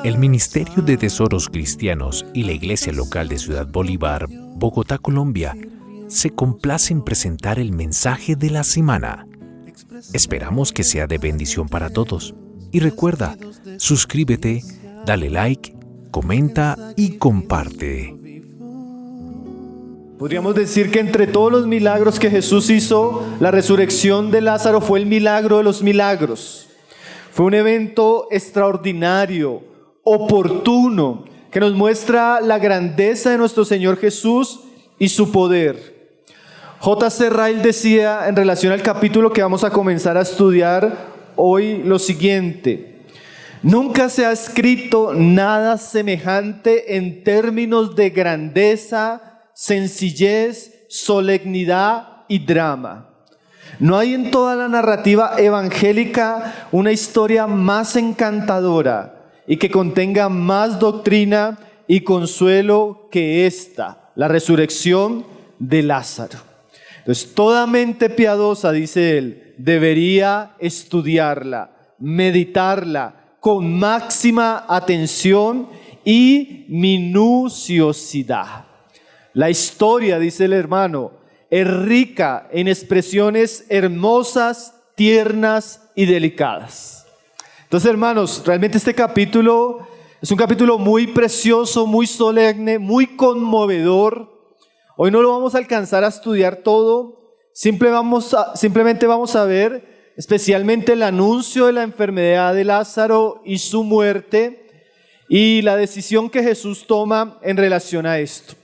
El Ministerio de Tesoros Cristianos y la Iglesia Local de Ciudad Bolívar, Bogotá, Colombia, se complace en presentar el mensaje de la semana. Esperamos que sea de bendición para todos. Y recuerda, suscríbete, dale like, comenta y comparte. Podríamos decir que entre todos los milagros que Jesús hizo, la resurrección de Lázaro fue el milagro de los milagros. Fue un evento extraordinario, oportuno, que nos muestra la grandeza de nuestro Señor Jesús y su poder. J.C. Ryle decía en relación al capítulo que vamos a comenzar a estudiar hoy lo siguiente: nunca se ha escrito nada semejante en términos de grandeza, sencillez, solemnidad y drama. No hay en toda la narrativa evangélica una historia más encantadora y que contenga más doctrina y consuelo que esta, la resurrección de Lázaro. Entonces, toda mente piadosa, dice él, debería estudiarla, meditarla con máxima atención y minuciosidad. La historia, dice el hermano, es rica en expresiones hermosas, tiernas y delicadas. Entonces, hermanos, realmente este capítulo es un capítulo muy precioso, muy solemne, muy conmovedor. Hoy no lo vamos a alcanzar a estudiar todo, simplemente vamos a ver especialmente el anuncio de la enfermedad de Lázaro y su muerte y la decisión que Jesús toma en relación a esto.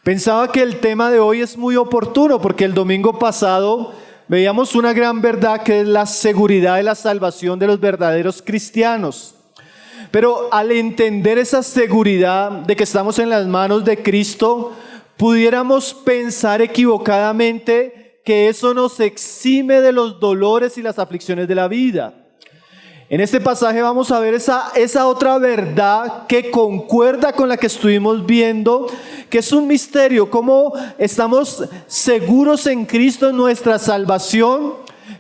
Pensaba que el tema de hoy es muy oportuno porque el domingo pasado veíamos una gran verdad que es la seguridad de la salvación de los verdaderos cristianos. Pero al entender esa seguridad de que estamos en las manos de Cristo, pudiéramos pensar equivocadamente que eso nos exime de los dolores y las aflicciones de la vida. En este pasaje vamos a ver esa otra verdad que concuerda con la que estuvimos viendo, que es un misterio, cómo estamos seguros en Cristo en nuestra salvación,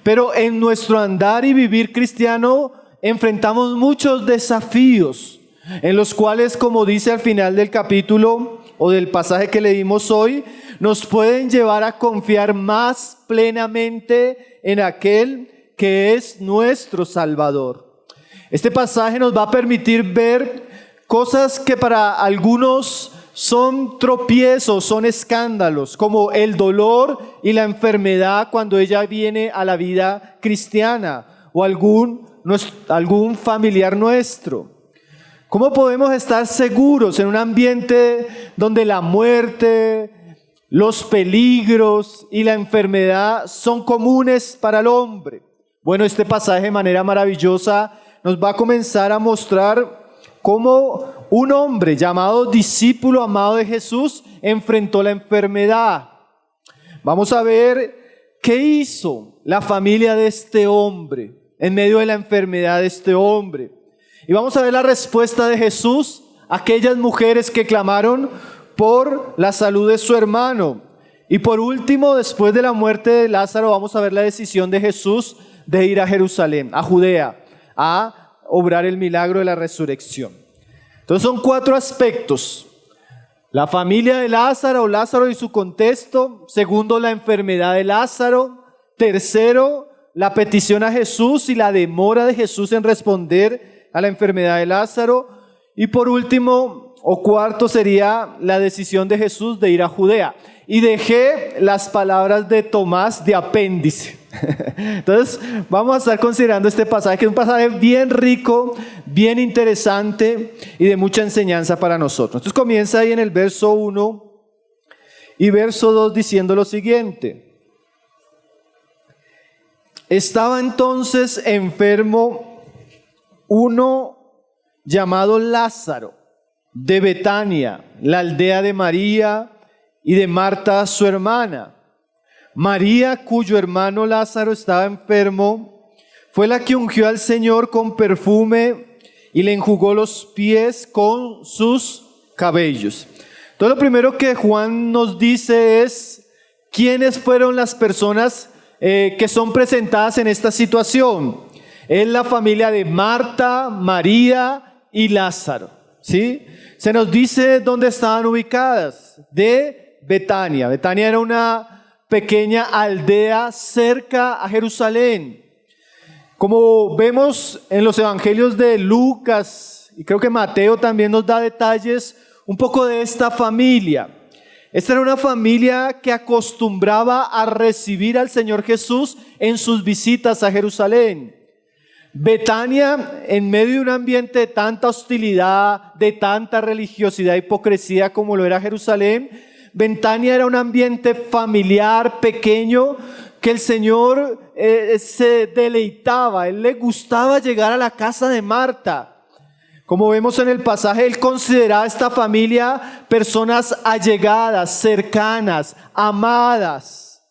pero en nuestro andar y vivir cristiano enfrentamos muchos desafíos, en los cuales, como dice al final del capítulo o del pasaje que leímos hoy, nos pueden llevar a confiar más plenamente en aquel que es nuestro Salvador. Este pasaje nos va a permitir ver cosas que para algunos son tropiezos, son escándalos, como el dolor y la enfermedad cuando ella viene a la vida cristiana o algún familiar nuestro. ¿Cómo podemos estar seguros en un ambiente donde la muerte, los peligros y la enfermedad son comunes para el hombre? Bueno, este pasaje de manera maravillosa nos va a comenzar a mostrar cómo un hombre llamado discípulo amado de Jesús enfrentó la enfermedad. Vamos a ver qué hizo la familia de este hombre en medio de la enfermedad de este hombre. Y vamos a ver la respuesta de Jesús a aquellas mujeres que clamaron por la salud de su hermano. Y por último, después de la muerte de Lázaro, vamos a ver la decisión de Jesús de ir a Jerusalén, a Judea, a obrar el milagro de la resurrección. Entonces son 4 aspectos: la familia de Lázaro, Lázaro y su contexto; segundo, la enfermedad de Lázaro; tercero, la petición a Jesús y la demora de Jesús en responder a la enfermedad de Lázaro; y por último o cuarto sería la decisión de Jesús de ir a Judea. Y dejé las palabras de Tomás de apéndice. Entonces vamos a estar considerando este pasaje, que es un pasaje bien rico, bien interesante y de mucha enseñanza para nosotros. Entonces comienza ahí en el verso 1 y verso 2 diciendo lo siguiente: estaba entonces enfermo uno llamado Lázaro, de Betania, la aldea de María y de Marta su hermana. María, cuyo hermano Lázaro estaba enfermo, fue la que ungió al Señor con perfume y le enjugó los pies con sus cabellos. Entonces lo primero que Juan nos dice es quiénes fueron las personas que son presentadas en esta situación. Es la familia de Marta, María y Lázaro, ¿sí? Se nos dice dónde estaban ubicadas, de Betania. Betania era una pequeña aldea cerca a Jerusalén. Como vemos en los evangelios de Lucas, y creo que Mateo también nos da detalles un poco de esta familia. Esta era una familia que acostumbraba a recibir al Señor Jesús en sus visitas a Jerusalén. Betania, en medio de un ambiente de tanta hostilidad, de tanta religiosidad e hipocresía como lo era Jerusalén, Betania era un ambiente familiar, pequeño, que el Señor se deleitaba. Él le gustaba llegar a la casa de Marta. Como vemos en el pasaje, él consideraba a esta familia personas allegadas, cercanas, amadas.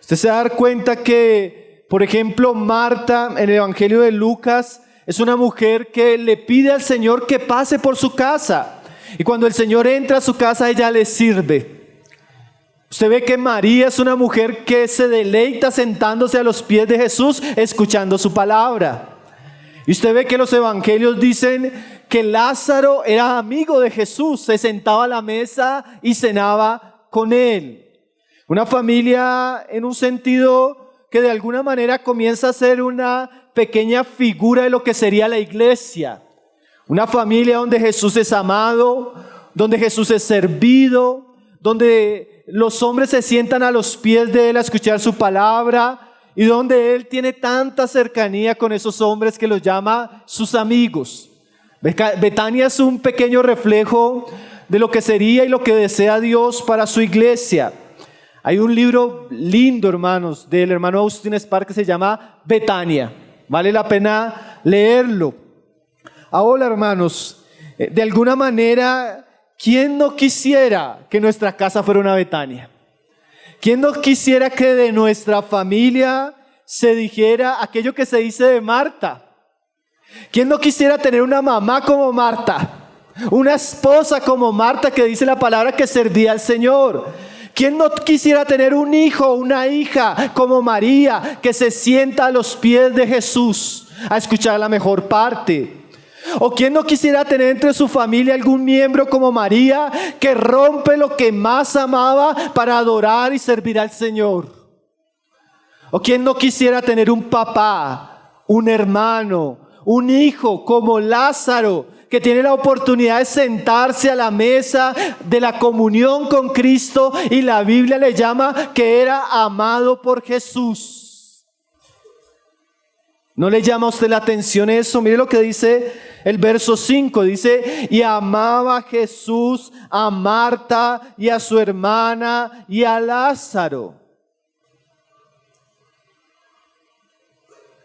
Usted se va a dar cuenta que, por ejemplo, Marta en el Evangelio de Lucas es una mujer que le pide al Señor que pase por su casa. Y cuando el Señor entra a su casa, ella le sirve. Usted ve que María es una mujer que se deleita sentándose a los pies de Jesús, escuchando su palabra. Y usted ve que los evangelios dicen que Lázaro era amigo de Jesús, se sentaba a la mesa y cenaba con él. Una familia en un sentido que de alguna manera comienza a ser una pequeña figura de lo que sería la iglesia. Una familia donde Jesús es amado, donde Jesús es servido, donde los hombres se sientan a los pies de Él a escuchar su palabra y donde Él tiene tanta cercanía con esos hombres que los llama sus amigos. Betania es un pequeño reflejo de lo que sería y lo que desea Dios para su iglesia. Hay un libro lindo, hermanos, del hermano Austin Sparks que se llama Betania. Vale la pena leerlo. Ahora, hermanos, de alguna manera, ¿quién no quisiera que nuestra casa fuera una Betania? ¿Quién no quisiera que de nuestra familia se dijera aquello que se dice de Marta? ¿Quién no quisiera tener una mamá como Marta? Una esposa como Marta, que dice la palabra que servía al Señor. ¿Quién no quisiera tener un hijo o una hija como María, que se sienta a los pies de Jesús a escuchar la mejor parte? ¿O quién no quisiera tener entre su familia algún miembro como María, que rompe lo que más amaba para adorar y servir al Señor? ¿O quién no quisiera tener un papá, un hermano, un hijo como Lázaro, que tiene la oportunidad de sentarse a la mesa de la comunión con Cristo y la Biblia le llama que era amado por Jesús? ¿No le llama a usted la atención eso? Mire lo que dice el verso 5. Dice, y amaba Jesús a Marta y a su hermana y a Lázaro.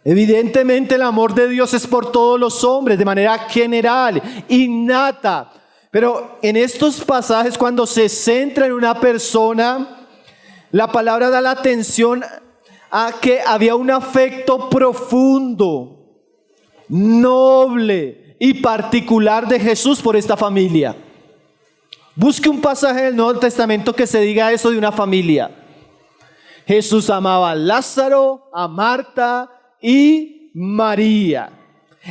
Evidentemente el amor de Dios es por todos los hombres, de manera general, innata. Pero en estos pasajes, cuando se centra en una persona, la palabra da la atención a que había un afecto profundo, noble y particular de Jesús por esta familia. Busque un pasaje del Nuevo Testamento que se diga eso de una familia. Jesús amaba a Lázaro, a Marta y María.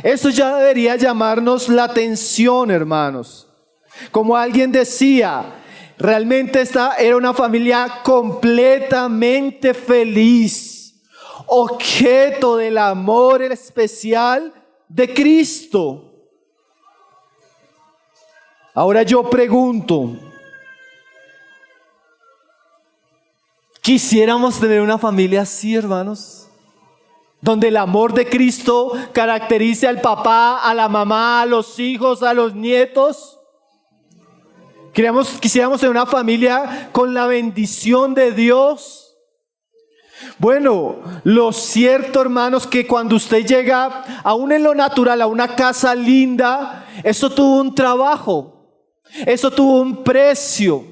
Eso ya debería llamarnos la atención, hermanos. Como alguien decía, realmente esta era una familia completamente feliz, objeto del amor especial de Cristo. Ahora yo pregunto, ¿quisiéramos tener una familia así, hermanos? Donde el amor de Cristo caracterice al papá, a la mamá, a los hijos, a los nietos. Quisiéramos tener una familia con la bendición de Dios. Bueno, lo cierto, hermanos, que cuando usted llega, aún en lo natural, a una casa linda, eso tuvo un trabajo, eso tuvo un precio.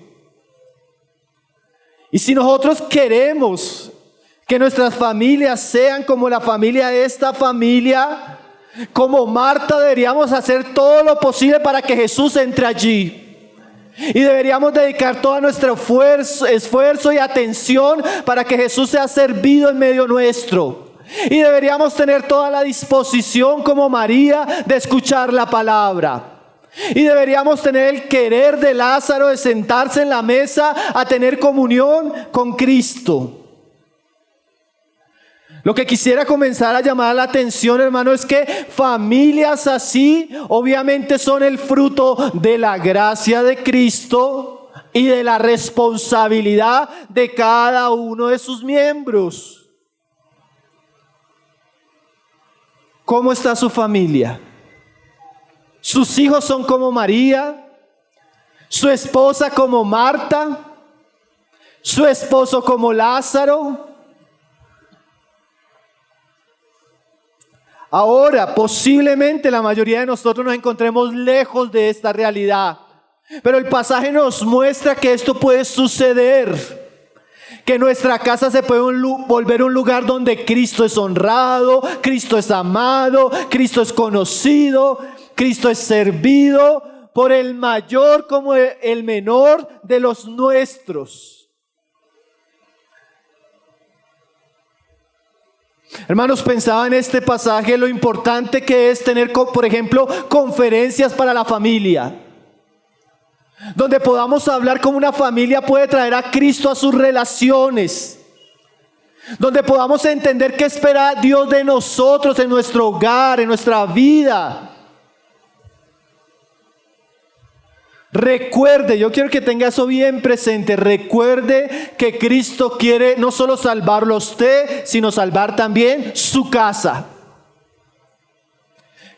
Y si nosotros queremos que nuestras familias sean como la familia de esta familia, como Marta, deberíamos hacer todo lo posible para que Jesús entre allí. Y deberíamos dedicar todo nuestro esfuerzo y atención para que Jesús sea servido en medio nuestro. Y deberíamos tener toda la disposición como María de escuchar la palabra. Y deberíamos tener el querer de Lázaro de sentarse en la mesa a tener comunión con Cristo. Lo que quisiera comenzar a llamar la atención, hermano, es que familias así obviamente son el fruto de la gracia de Cristo y de la responsabilidad de cada uno de sus miembros. ¿Cómo está su familia? Sus hijos son como María, su esposa como Marta, su esposo como Lázaro. Ahora, posiblemente la mayoría de nosotros nos encontremos lejos de esta realidad, pero el pasaje nos muestra que esto puede suceder. Que nuestra casa se puede volver un lugar donde Cristo es honrado, Cristo es amado, Cristo es conocido, Cristo es servido por el mayor como el menor de los nuestros. Hermanos, pensaba en este pasaje lo importante que es tener, por ejemplo, conferencias para la familia. Donde podamos hablar cómo una familia puede traer a Cristo a sus relaciones. Donde podamos entender qué espera Dios de nosotros en nuestro hogar, en nuestra vida. Recuerde, yo quiero que tenga eso bien presente. Recuerde que Cristo quiere no solo salvarlo a usted, sino salvar también su casa.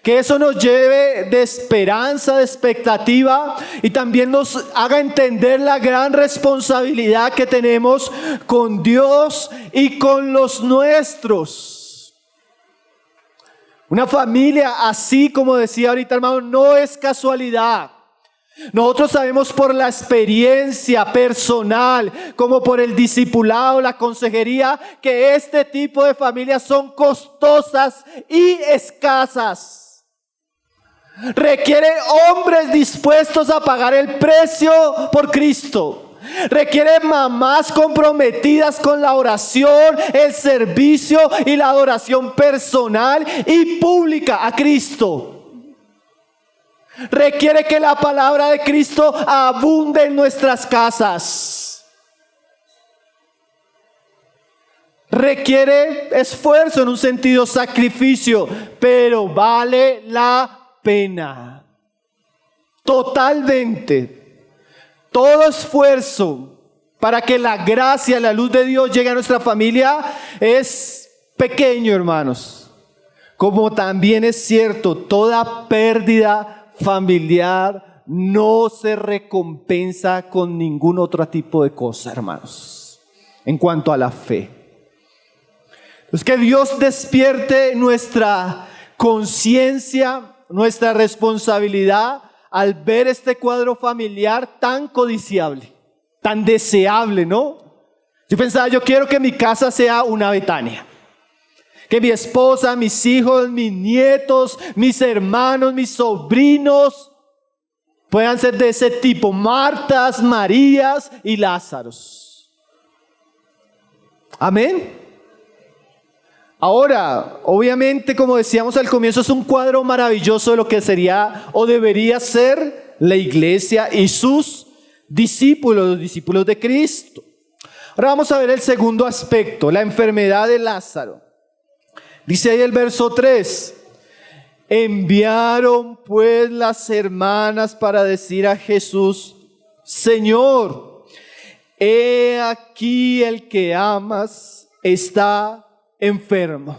Que eso nos lleve de esperanza, de expectativa y también nos haga entender la gran responsabilidad que tenemos con Dios y con los nuestros. Una familia así, como decía ahorita hermano, no es casualidad. Nosotros sabemos por la experiencia personal, como por el discipulado, la consejería, que este tipo de familias son costosas y escasas. Requiere hombres dispuestos a pagar el precio por Cristo. Requiere mamás comprometidas con la oración, el servicio y la adoración personal y pública a Cristo. Requiere que la palabra de Cristo abunde en nuestras casas. Requiere esfuerzo, en un sentido sacrificio, pero vale la pena. Totalmente. Todo esfuerzo para que la gracia, la luz de Dios llegue a nuestra familia es pequeño, hermanos. Como también es cierto, toda pérdida familiar no se recompensa con ningún otro tipo de cosa, hermanos, en cuanto a la fe. Es que Dios despierte nuestra conciencia, nuestra responsabilidad al ver este cuadro familiar tan codiciable, tan deseable, ¿no? Yo pensaba, yo quiero que mi casa sea una Betania. Que mi esposa, mis hijos, mis nietos, mis hermanos, mis sobrinos puedan ser de ese tipo. Martas, Marías y Lázaros. Amén. Ahora, obviamente, como decíamos al comienzo, es un cuadro maravilloso de lo que sería o debería ser la iglesia y sus discípulos, los discípulos de Cristo. Ahora vamos a ver el segundo aspecto, la enfermedad de Lázaro. Dice ahí el verso 3, enviaron pues las hermanas para decir a Jesús, Señor, he aquí el que amas está enfermo.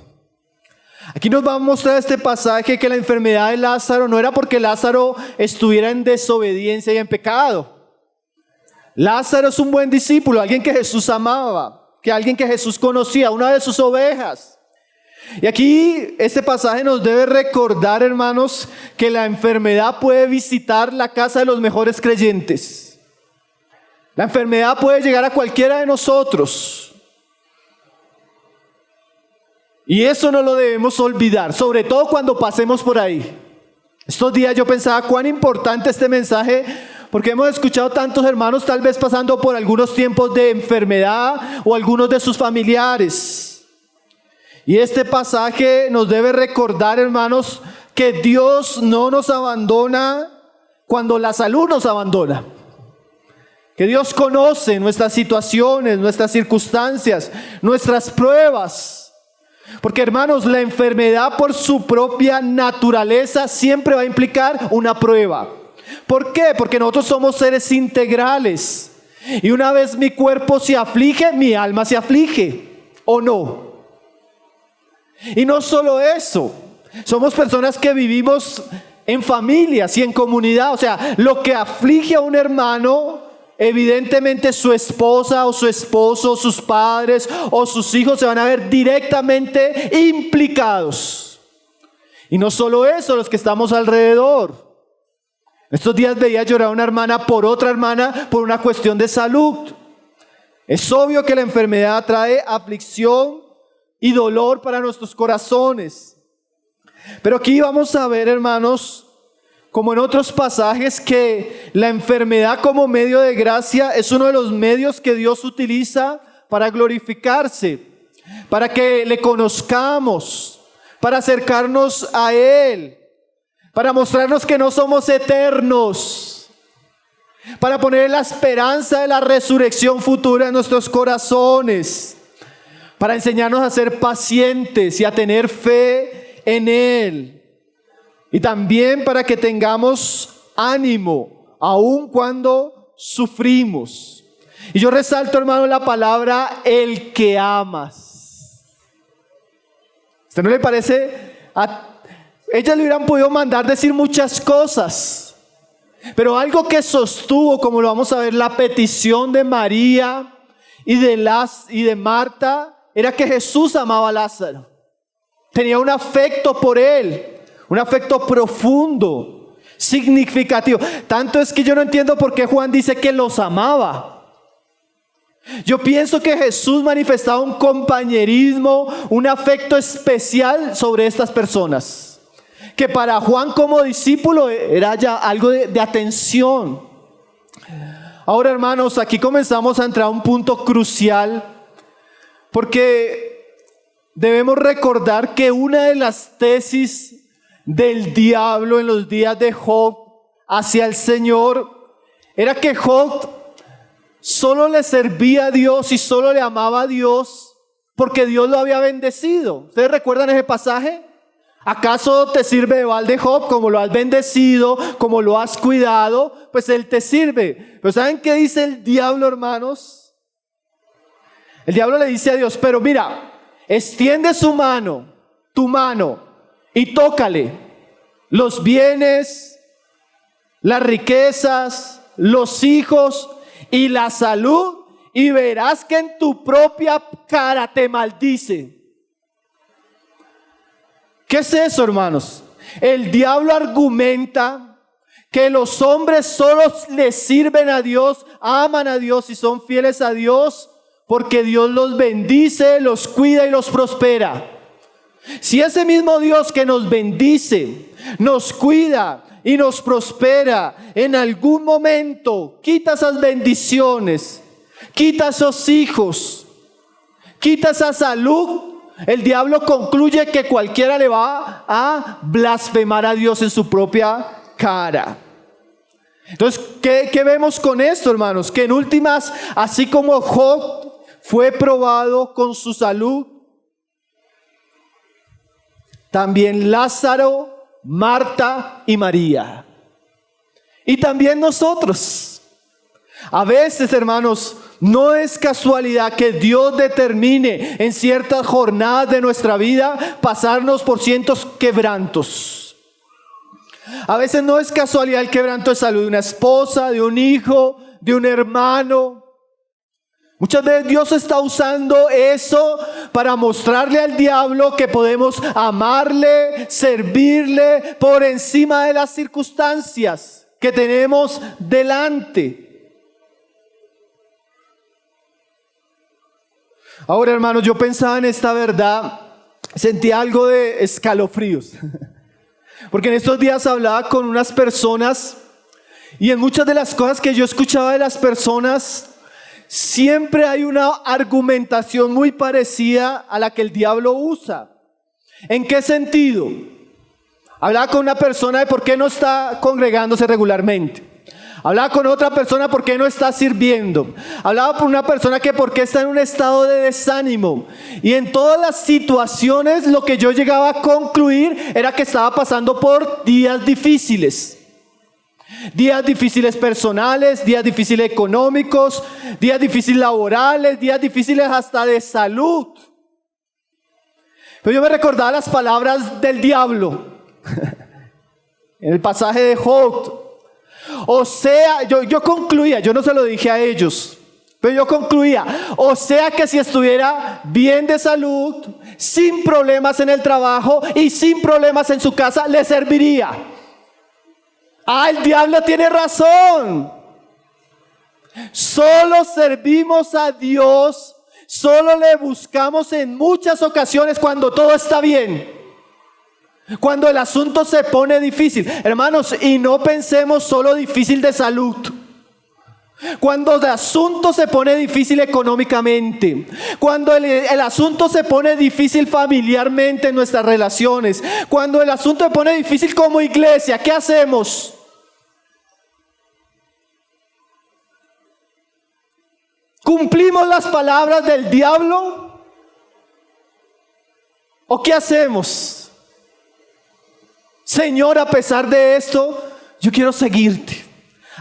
Aquí nos va a mostrar este pasaje que la enfermedad de Lázaro no era porque Lázaro estuviera en desobediencia y en pecado. Lázaro es un buen discípulo, alguien que Jesús amaba, alguien que Jesús conocía, una de sus ovejas. Y aquí este pasaje nos debe recordar, hermanos, que la enfermedad puede visitar la casa de los mejores creyentes. La enfermedad puede llegar a cualquiera de nosotros. Y eso no lo debemos olvidar, sobre todo cuando pasemos por ahí. Estos días yo pensaba cuán importante este mensaje, porque hemos escuchado tantos hermanos tal vez pasando por algunos tiempos de enfermedad o algunos de sus familiares. Y este pasaje nos debe recordar, hermanos, que Dios no nos abandona cuando la salud nos abandona. Que Dios conoce nuestras situaciones, nuestras circunstancias, nuestras pruebas. Porque, hermanos, la enfermedad por su propia naturaleza siempre va a implicar una prueba. ¿Por qué? Porque nosotros somos seres integrales. Y una vez mi cuerpo se aflige, mi alma se aflige. ¿O no? Y no solo eso. Somos personas que vivimos en familias y en comunidad. O sea, lo que aflige a un hermano, evidentemente su esposa o su esposo, sus padres o sus hijos se van a ver directamente implicados. Y no solo eso, los que estamos alrededor. Estos días veía llorar a una hermana por otra hermana por una cuestión de salud. Es obvio que la enfermedad trae aflicción y dolor para nuestros corazones. Pero aquí vamos a ver, hermanos, como en otros pasajes, que la enfermedad como medio de gracia es uno de los medios que Dios utiliza para glorificarse, para que le conozcamos, para acercarnos a Él, para mostrarnos que no somos eternos, para poner la esperanza de la resurrección futura en nuestros corazones, para enseñarnos a ser pacientes y a tener fe en Él. Y también para que tengamos ánimo, aun cuando sufrimos. Y yo resalto, hermano, la palabra el que amas. ¿Usted no le parece? Ellas le hubieran podido mandar decir muchas cosas, pero algo que sostuvo, como lo vamos a ver, la petición de María y de Marta, era que Jesús amaba a Lázaro. Tenía un afecto por él. Un afecto profundo, significativo. Tanto es que yo no entiendo por qué Juan dice que los amaba. Yo pienso que Jesús manifestaba un compañerismo, un afecto especial sobre estas personas. Que para Juan como discípulo era ya algo de atención. Ahora, hermanos, aquí comenzamos a entrar a un punto crucial. Porque debemos recordar que una de las tesis del diablo en los días de Job hacia el Señor era que Job solo le servía a Dios y solo le amaba a Dios porque Dios lo había bendecido. ¿Ustedes recuerdan ese pasaje? ¿Acaso te sirve de balde, Job? Como lo has bendecido, como lo has cuidado, pues Él te sirve. Pero ¿saben qué dice el diablo, hermanos? El diablo le dice a Dios: pero mira, extiende su mano, tu mano, y tócale los bienes, las riquezas, los hijos y la salud, y verás que en tu propia cara te maldice. ¿Qué es eso, hermanos? El diablo argumenta que los hombres solo le sirven a Dios, aman a Dios y son fieles a Dios porque Dios los bendice, los cuida y los prospera. Si ese mismo Dios que nos bendice, nos cuida y nos prospera, en algún momento quita esas bendiciones, quita esos hijos, quita esa salud, el diablo concluye que cualquiera le va a blasfemar a Dios en su propia cara. Entonces, ¿qué vemos con esto, hermanos? Que en últimas, así como Job fue probado con su salud, también Lázaro, Marta y María. Y también nosotros. A veces, hermanos, no es casualidad que Dios determine en ciertas jornadas de nuestra vida pasarnos por ciertos quebrantos. A veces no es casualidad el quebranto de salud de una esposa, de un hijo, de un hermano. Muchas veces Dios está usando eso para mostrarle al diablo que podemos amarle, servirle por encima de las circunstancias que tenemos delante. Ahora, hermanos, yo pensaba en esta verdad, sentí algo de escalofríos. Porque en estos días hablaba con unas personas y en muchas de las cosas que yo escuchaba de las personas siempre hay una argumentación muy parecida a la que el diablo usa. ¿En qué sentido? Hablaba con una persona de por qué no está congregándose regularmente. Hablaba con otra persona por qué no está sirviendo. Hablaba con una persona que por qué está en un estado de desánimo. Y en todas las situaciones lo que yo llegaba a concluir era que estaba pasando por días difíciles. Días difíciles personales, días difíciles económicos, días difíciles laborales, días difíciles hasta de salud. Pero yo me recordaba las palabras del diablo en el pasaje de Job. O sea, yo concluía, yo no se lo dije a ellos, pero yo concluía, o sea que si estuviera bien de salud, sin problemas en el trabajo y sin problemas en su casa, le serviría. El diablo tiene razón. Solo servimos a Dios, solo le buscamos en muchas ocasiones cuando todo está bien. Cuando el asunto se pone difícil, hermanos, y no pensemos solo difícil de salud. Cuando el asunto se pone difícil económicamente, cuando el asunto se pone difícil familiarmente en nuestras relaciones, cuando el asunto se pone difícil como iglesia, ¿qué hacemos? ¿Cumplimos las palabras del diablo? ¿O qué hacemos? Señor, a pesar de esto, yo quiero seguirte.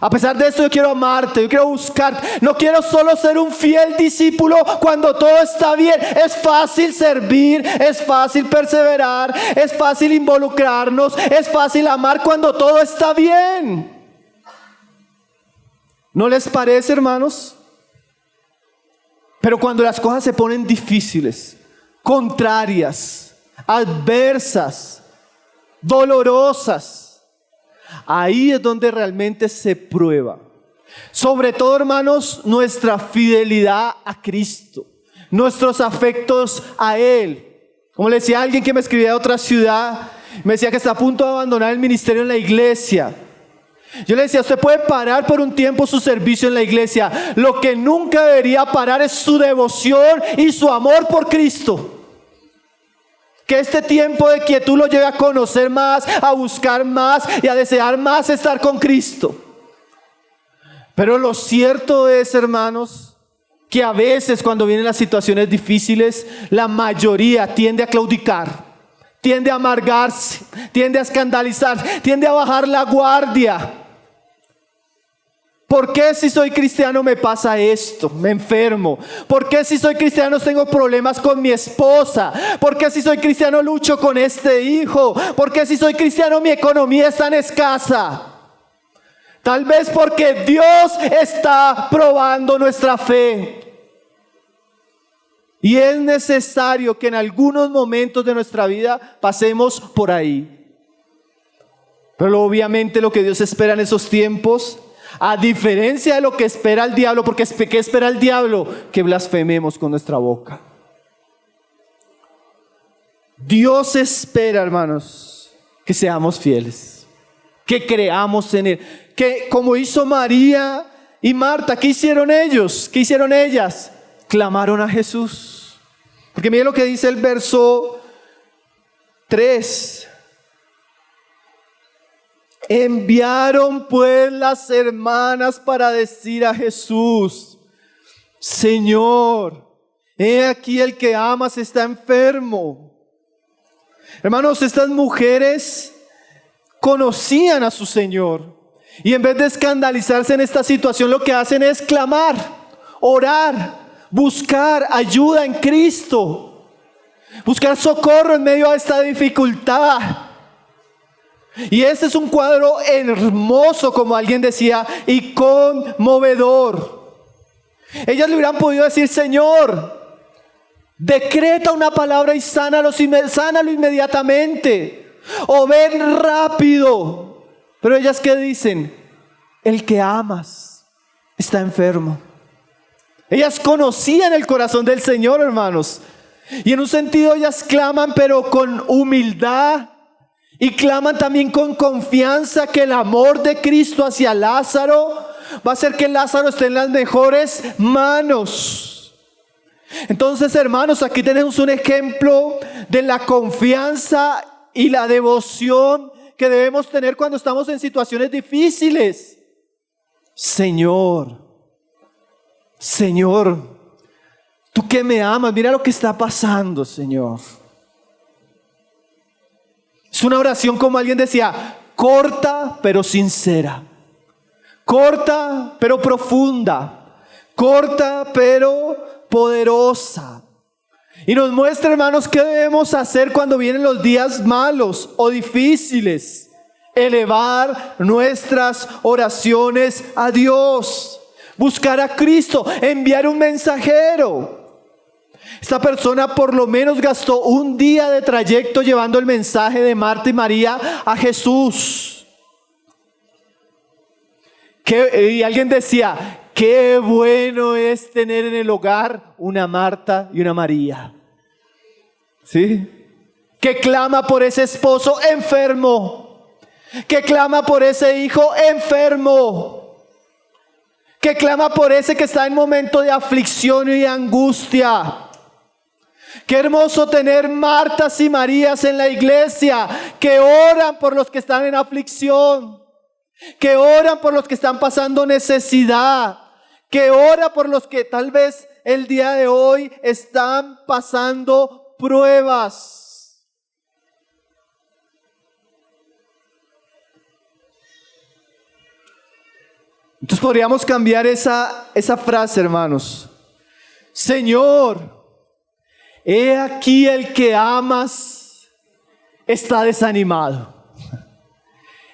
A pesar de esto, yo quiero amarte, yo quiero buscarte. No quiero solo ser un fiel discípulo cuando todo está bien. Es fácil servir, es fácil perseverar, es fácil involucrarnos, es fácil amar cuando todo está bien. ¿No les parece, hermanos? Pero cuando las cosas se ponen difíciles, contrarias, adversas, dolorosas, ahí es donde realmente se prueba, sobre todo, hermanos, nuestra fidelidad a Cristo, nuestros afectos a Él. Como le decía a alguien que me escribía de otra ciudad, me decía que está a punto de abandonar el ministerio en la iglesia. Yo le decía, usted puede parar por un tiempo su servicio en la iglesia, lo que nunca debería parar es su devoción y su amor por Cristo. Que este tiempo de quietud lo lleve a conocer más, a buscar más y a desear más estar con Cristo. Pero lo cierto es, hermanos, que a veces cuando vienen las situaciones difíciles, la mayoría tiende a claudicar, tiende a amargarse, tiende a escandalizarse, tiende a bajar la guardia. ¿Por qué si soy cristiano me pasa esto? Me enfermo. ¿Por qué si soy cristiano tengo problemas con mi esposa? ¿Por qué si soy cristiano lucho con este hijo? ¿Por qué si soy cristiano mi economía es tan escasa? Tal vez porque Dios está probando nuestra fe. Y es necesario que en algunos momentos de nuestra vida pasemos por ahí. Pero obviamente lo que Dios espera en esos tiempos, a diferencia de lo que espera el diablo, porque ¿qué espera el diablo? Que blasfememos con nuestra boca. Dios espera, hermanos, que seamos fieles, que creamos en Él, que como hizo María y Marta, ¿qué hicieron ellos? ¿Qué hicieron ellas? Clamaron a Jesús. Porque mire lo que dice el verso 3. Enviaron pues las hermanas para decir a Jesús: Señor, he aquí el que amas está enfermo. Hermanos, estas mujeres conocían a su Señor y en vez de escandalizarse en esta situación, lo que hacen es clamar, orar, buscar ayuda en Cristo, buscar socorro en medio de esta dificultad. Y este es un cuadro hermoso, como alguien decía, y conmovedor. Ellas le hubieran podido decir: Señor, decreta una palabra y sánalo inmediatamente, o ven rápido. Pero ellas, ¿qué dicen? El que amas está enfermo. Ellas conocían el corazón del Señor, hermanos, y en un sentido ellas claman, pero con humildad. Y claman también con confianza que el amor de Cristo hacia Lázaro va a hacer que Lázaro esté en las mejores manos. Entonces, hermanos, aquí tenemos un ejemplo de la confianza y la devoción que debemos tener cuando estamos en situaciones difíciles. Señor, tú que me amas, mira lo que está pasando, Señor. Es una oración, como alguien decía, corta pero sincera, corta pero profunda, corta pero poderosa. Y nos muestra, hermanos, qué debemos hacer cuando vienen los días malos o difíciles. Elevar nuestras oraciones a Dios, buscar a Cristo, enviar un mensajero. Esta persona por lo menos gastó un día de trayecto llevando el mensaje de Marta y María a Jesús. Y alguien decía, qué bueno es tener en el hogar una Marta y una María. ¿Sí? Que clama por ese esposo enfermo, que clama por ese hijo enfermo, que clama por ese que está en momento de aflicción y angustia. Qué hermoso tener Martas y Marías en la iglesia que oran por los que están en aflicción, que oran por los que están pasando necesidad, que oran por los que tal vez el día de hoy están pasando pruebas. Entonces podríamos cambiar esa frase, hermanos. Señor, he aquí el que amas está desanimado.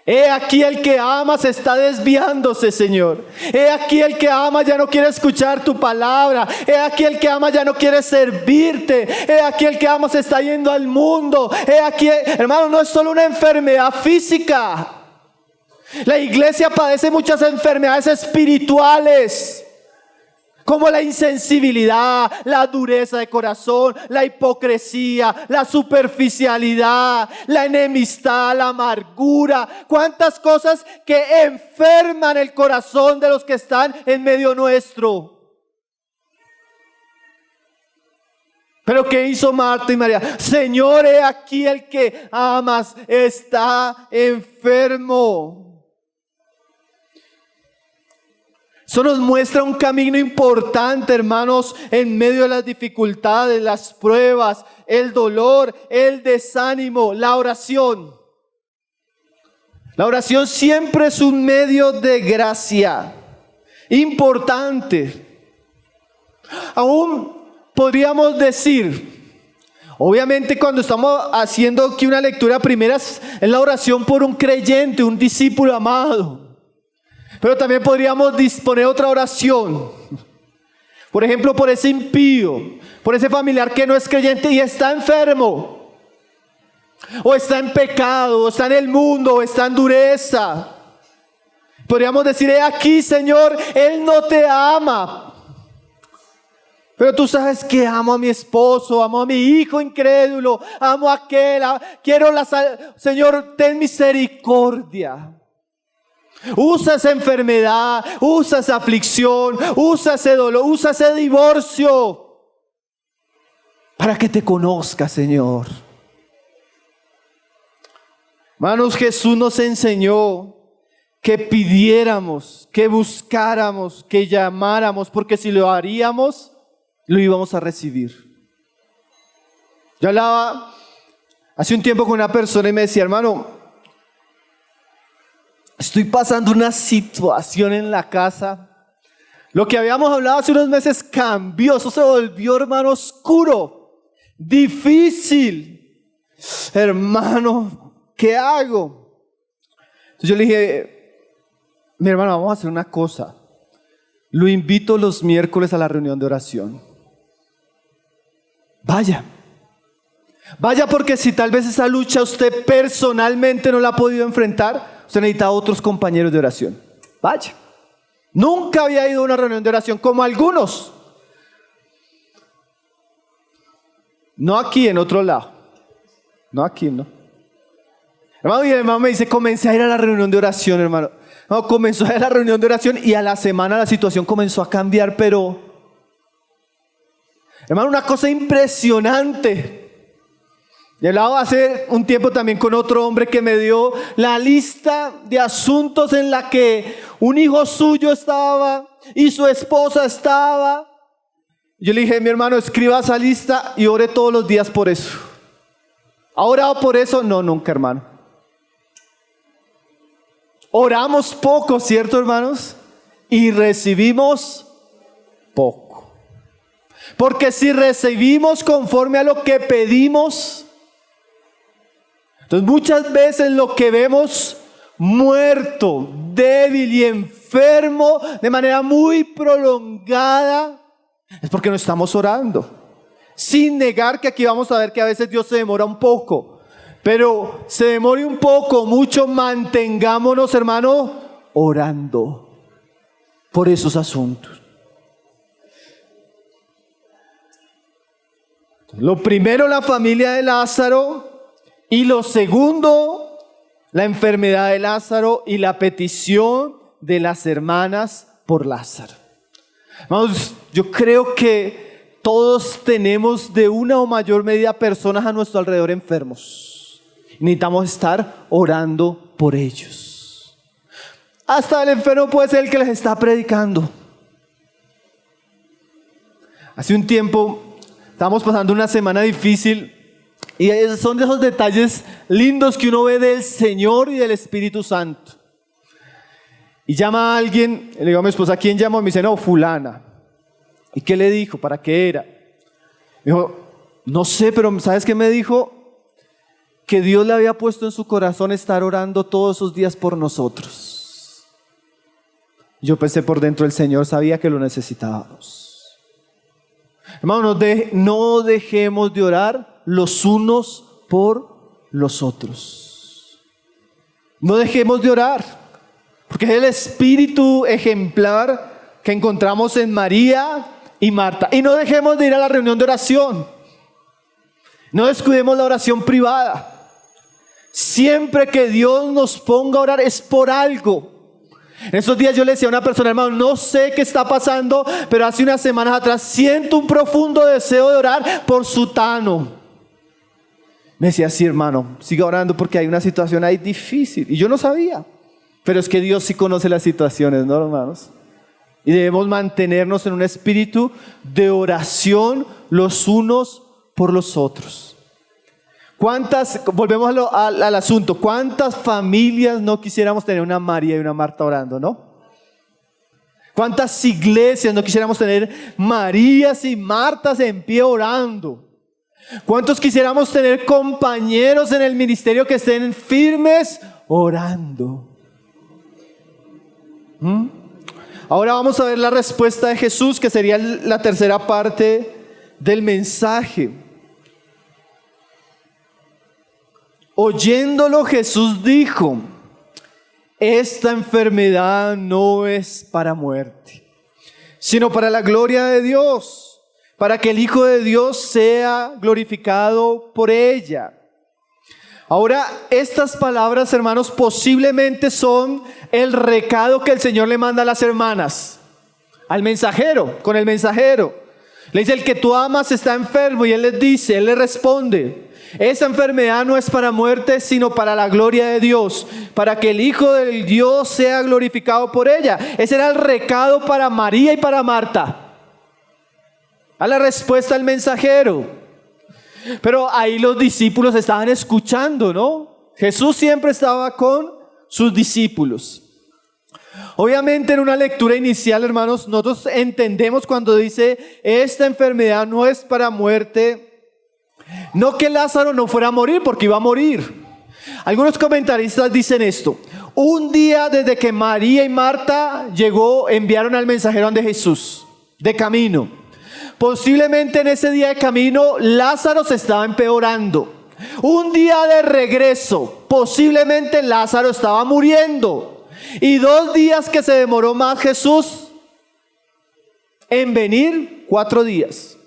He aquí el que amas está desviándose, Señor. He aquí el que ama ya no quiere escuchar tu palabra. He aquí el que ama ya no quiere servirte. He aquí el que ama se está yendo al mundo. He aquí, hermano, no es solo una enfermedad física. La iglesia padece muchas enfermedades espirituales, como la insensibilidad, la dureza de corazón, la hipocresía, la superficialidad, la enemistad, la amargura. Cuántas cosas que enferman el corazón de los que están en medio nuestro. Pero ¿qué hizo Marta y María? Señor, he aquí el que amas está enfermo. Eso nos muestra un camino importante, hermanos, en medio de las dificultades, las pruebas, el dolor, el desánimo, la oración. La oración siempre es un medio de gracia importante. Aún podríamos decir, obviamente cuando estamos haciendo aquí una lectura primera es la oración por un creyente, un discípulo amado. Pero también podríamos disponer otra oración. Por ejemplo, por ese impío, por ese familiar que no es creyente y está enfermo, o está en pecado, o está en el mundo, o está en dureza. Podríamos decir, he aquí, Señor, Él no te ama. Pero tú sabes que amo a mi esposo, amo a mi hijo incrédulo, amo a aquel, quiero Señor, ten misericordia. Usa esa enfermedad, usa esa aflicción, usa ese dolor, usa ese divorcio para que te conozca, Señor. Hermanos, Jesús nos enseñó que pidiéramos, que buscáramos, que llamáramos, porque si lo haríamos, lo íbamos a recibir. Yo hablaba hace un tiempo con una persona y me decía, hermano, estoy pasando una situación en la casa. Lo que habíamos hablado hace unos meses cambió. Eso se volvió, hermano, oscuro, difícil. Hermano, ¿qué hago? Entonces yo le dije, mi hermano, vamos a hacer una cosa. Lo invito los miércoles a la reunión de oración. Vaya. Vaya, porque si tal vez esa lucha usted personalmente no la ha podido enfrentar, usted necesita a otros compañeros de oración. Vaya. Nunca había ido a una reunión de oración como algunos. No aquí, en otro lado. No aquí, no. Hermano, y el hermano me dice, comencé a ir a la reunión de oración, hermano. No, comenzó a ir a la reunión de oración y a la semana la situación comenzó a cambiar, pero, hermano, una cosa impresionante. Y hablaba hace un tiempo también con otro hombre que me dio la lista de asuntos en la que un hijo suyo estaba y su esposa estaba. Yo le dije, mi hermano, escriba esa lista y ore todos los días por eso. ¿Ha orado por eso? No, nunca, hermano. Oramos poco, ¿cierto, hermanos? Y recibimos poco. Porque si recibimos conforme a lo que pedimos, entonces muchas veces lo que vemos muerto, débil y enfermo de manera muy prolongada es porque no estamos orando. Sin negar que aquí vamos a ver que a veces Dios se demora un poco, pero se demore un poco, mucho, mantengámonos, hermano, orando por esos asuntos. Lo primero, la familia de Lázaro. Y lo segundo, la enfermedad de Lázaro y la petición de las hermanas por Lázaro. Vamos, yo creo que todos tenemos de una o mayor medida personas a nuestro alrededor enfermos. Necesitamos estar orando por ellos. Hasta el enfermo puede ser el que les está predicando. Hace un tiempo estábamos pasando una semana difícil. Y son de esos detalles lindos que uno ve del Señor y del Espíritu Santo. Y llama a alguien, le digo a mi esposa, ¿a quién llamó? Me dice, no, fulana. ¿Y qué le dijo? ¿Para qué era? Me dijo, no sé, pero ¿sabes qué me dijo? Que Dios le había puesto en su corazón estar orando todos esos días por nosotros. Yo pensé por dentro, el Señor sabía que lo necesitábamos. Hermano, no dejemos de orar los unos por los otros. No dejemos de orar, porque es el espíritu ejemplar que encontramos en María y Marta. Y no dejemos de ir a la reunión de oración. No descuidemos la oración privada. Siempre que Dios nos ponga a orar es por algo. En esos días yo le decía a una persona, hermano, no sé qué está pasando, pero hace unas semanas atrás siento un profundo deseo de orar por sutano. Me decía, sí, hermano, siga orando porque hay una situación ahí difícil. Y yo no sabía. Pero es que Dios sí conoce las situaciones, ¿no, hermanos? Y debemos mantenernos en un espíritu de oración los unos por los otros. Volvemos al asunto, ¿cuántas familias no quisiéramos tener una María y una Marta orando, no? ¿Cuántas iglesias no quisiéramos tener Marías y Martas en pie orando? ¿Cuántos quisiéramos tener compañeros en el ministerio que estén firmes orando? Ahora vamos a ver la respuesta de Jesús, que sería la tercera parte del mensaje. Oyéndolo, Jesús dijo: esta enfermedad no es para muerte, sino para la gloria de Dios, para que el Hijo de Dios sea glorificado por ella. Ahora, estas palabras, hermanos, posiblemente son el recado que el Señor le manda a las hermanas, al mensajero, con el mensajero. Le dice, el que tú amas está enfermo, y él le responde, esa enfermedad no es para muerte, sino para la gloria de Dios, para que el Hijo de Dios sea glorificado por ella. Ese era el recado para María y para Marta. A la respuesta del mensajero. Pero ahí los discípulos estaban escuchando, ¿no? Jesús siempre estaba con sus discípulos. Obviamente en una lectura inicial, hermanos, nosotros entendemos cuando dice esta enfermedad no es para muerte, no que Lázaro no fuera a morir, porque iba a morir. Algunos comentaristas dicen esto: un día desde que María y Marta enviaron al mensajero ante Jesús, de camino. Posiblemente en ese día de camino Lázaro se estaba empeorando. Un día de regreso, posiblemente Lázaro estaba muriendo. Y 2 días que se demoró más Jesús en venir, 4 días.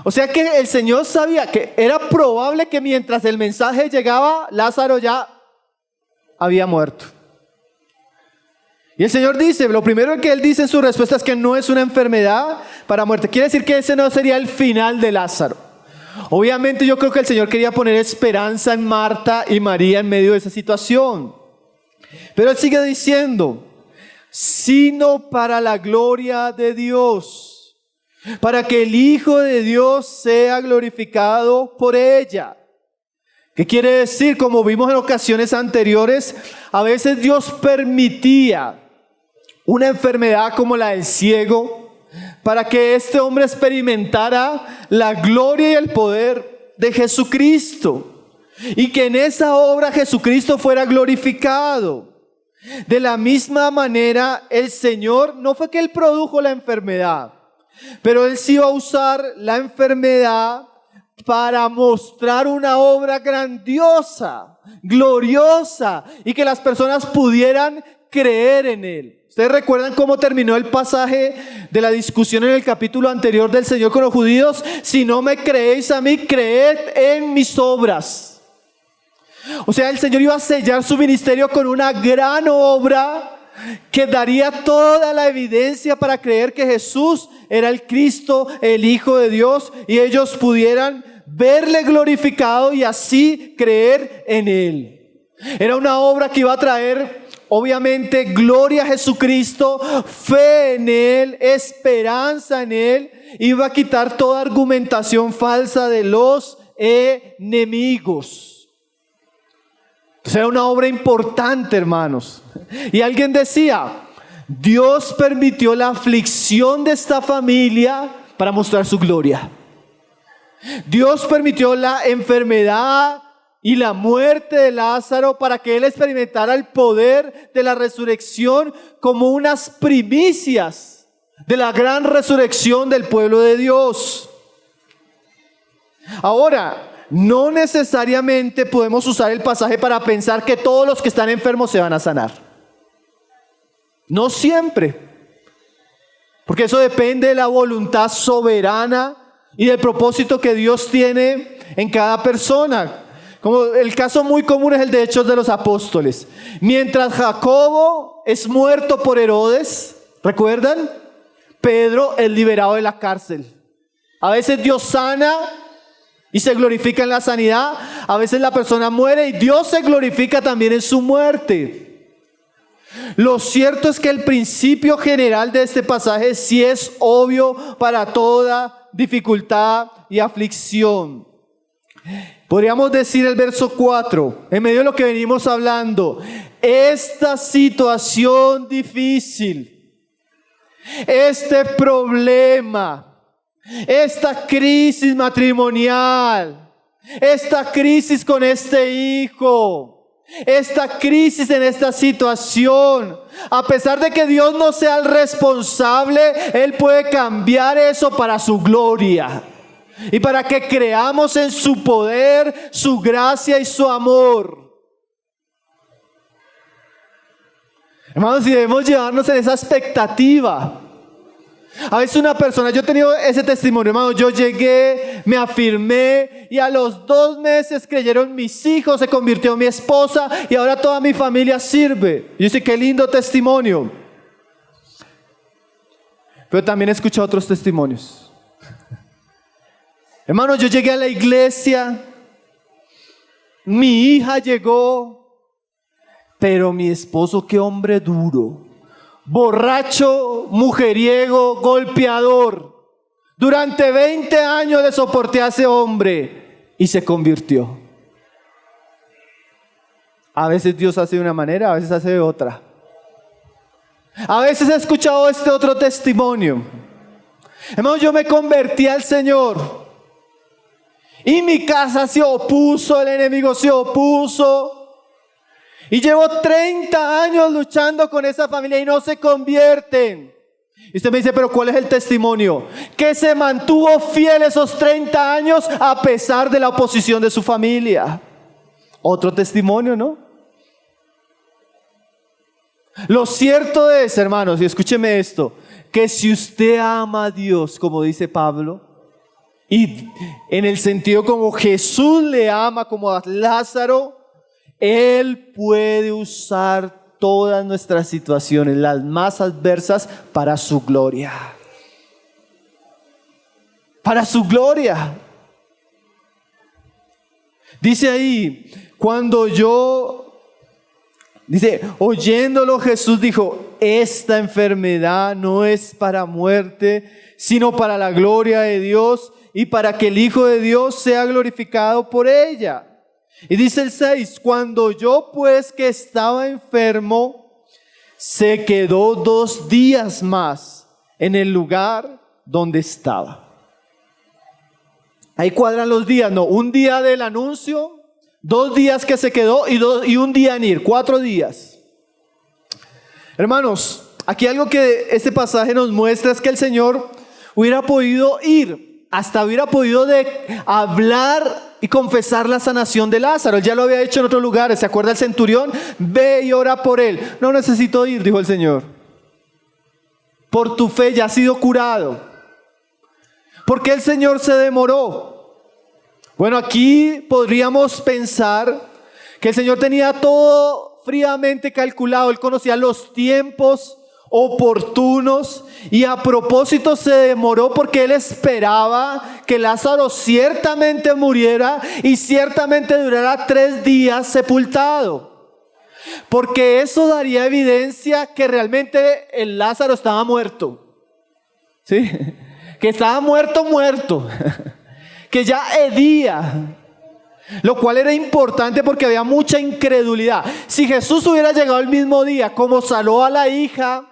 O sea que el Señor sabía que era probable que mientras el mensaje llegaba, Lázaro ya había muerto. Y el Señor dice, lo primero que Él dice en su respuesta es que no es una enfermedad para muerte. Quiere decir que ese no sería el final de Lázaro. Obviamente yo creo que el Señor quería poner esperanza en Marta y María en medio de esa situación. Pero Él sigue diciendo, sino para la gloria de Dios, para que el Hijo de Dios sea glorificado por ella. ¿Qué quiere decir? Como vimos en ocasiones anteriores, a veces Dios permitía una enfermedad como la del ciego, para que este hombre experimentara la gloria y el poder de Jesucristo. Y que en esa obra Jesucristo fuera glorificado. De la misma manera, el Señor, no fue que Él produjo la enfermedad, pero Él sí iba a usar la enfermedad para mostrar una obra grandiosa, gloriosa, y que las personas pudieran creer en Él. ¿Ustedes recuerdan cómo terminó el pasaje de la discusión en el capítulo anterior del Señor con los judíos? Si no me creéis a mí, creed en mis obras. O sea, el Señor iba a sellar su ministerio con una gran obra que daría toda la evidencia para creer que Jesús era el Cristo, el Hijo de Dios, y ellos pudieran verle glorificado y así creer en Él. Era una obra que iba a traer, obviamente, gloria a Jesucristo, fe en Él, esperanza en Él. Iba a quitar toda argumentación falsa de los enemigos. Entonces era una obra importante, hermanos. Y alguien decía, Dios permitió la aflicción de esta familia para mostrar su gloria. Dios permitió la enfermedad y la muerte de Lázaro para que él experimentara el poder de la resurrección como unas primicias de la gran resurrección del pueblo de Dios. Ahora, no necesariamente podemos usar el pasaje para pensar que todos los que están enfermos se van a sanar. No siempre. Porque eso depende de la voluntad soberana y del propósito que Dios tiene en cada persona. Como el caso muy común es el de Hechos de los Apóstoles. Mientras Jacobo es muerto por Herodes, ¿recuerdan? Pedro es liberado de la cárcel. A veces Dios sana y se glorifica en la sanidad. A veces la persona muere y Dios se glorifica también en su muerte. Lo cierto es que el principio general de este pasaje sí es obvio para toda dificultad y aflicción. Podríamos decir el verso 4, en medio de lo que venimos hablando, esta situación difícil, este problema, esta crisis matrimonial, esta crisis con este hijo, esta crisis en esta situación, a pesar de que Dios no sea el responsable, Él puede cambiar eso para su gloria y para que creamos en su poder, su gracia y su amor. Hermanos, y debemos llevarnos en esa expectativa. A veces una persona, yo he tenido ese testimonio, hermano, yo llegué, me afirmé y a los 2 meses creyeron mis hijos, se convirtió en mi esposa y ahora toda mi familia sirve. Yo sé qué lindo testimonio. Pero también he escuchado otros testimonios. Hermano, yo llegué a la iglesia, mi hija llegó, pero mi esposo, qué hombre duro. Borracho, mujeriego, golpeador. Durante 20 años le soporté a ese hombre y se convirtió. A veces Dios hace de una manera, a veces hace de otra. A veces he escuchado este otro testimonio. Hermano, yo me convertí al Señor y mi casa se opuso, el enemigo se opuso. Y llevo 30 años luchando con esa familia y no se convierten. Y usted me dice, pero ¿cuál es el testimonio? Que se mantuvo fiel esos 30 años a pesar de la oposición de su familia. Otro testimonio, ¿no? Lo cierto es, hermanos, y escúcheme esto, que si usted ama a Dios, como dice Pablo, Y en el sentido como Jesús le ama como a Lázaro, Él puede usar todas nuestras situaciones, las más adversas, para su gloria. Para su gloria. Dice ahí, oyéndolo Jesús dijo, esta enfermedad no es para muerte, sino para la gloria de Dios y para que el Hijo de Dios sea glorificado por ella. Y dice el 6, cuando oyó pues que estaba enfermo, se quedó 2 días más en el lugar donde estaba. Ahí cuadran los días, ¿no? Un día del anuncio, 2 días que se quedó y un día en ir, 4 días. Hermanos, aquí algo que este pasaje nos muestra es que el Señor hubiera podido ir, hasta hubiera podido hablar y confesar la sanación de Lázaro. Él ya lo había hecho en otros lugares. ¿Se acuerda el centurión? Ve y ora por él. No necesito ir, dijo el Señor. Por tu fe ya has sido curado. ¿Por qué el Señor se demoró? Bueno, aquí podríamos pensar que el Señor tenía todo fríamente calculado. Él conocía los tiempos oportunos y a propósito se demoró porque Él esperaba que Lázaro ciertamente muriera y ciertamente durara 3 días sepultado. Porque eso daría evidencia que realmente el Lázaro estaba muerto. ¿Sí? Que estaba muerto, que ya hedía, lo cual era importante porque había mucha incredulidad. Si Jesús hubiera llegado el mismo día, como salvó a la hija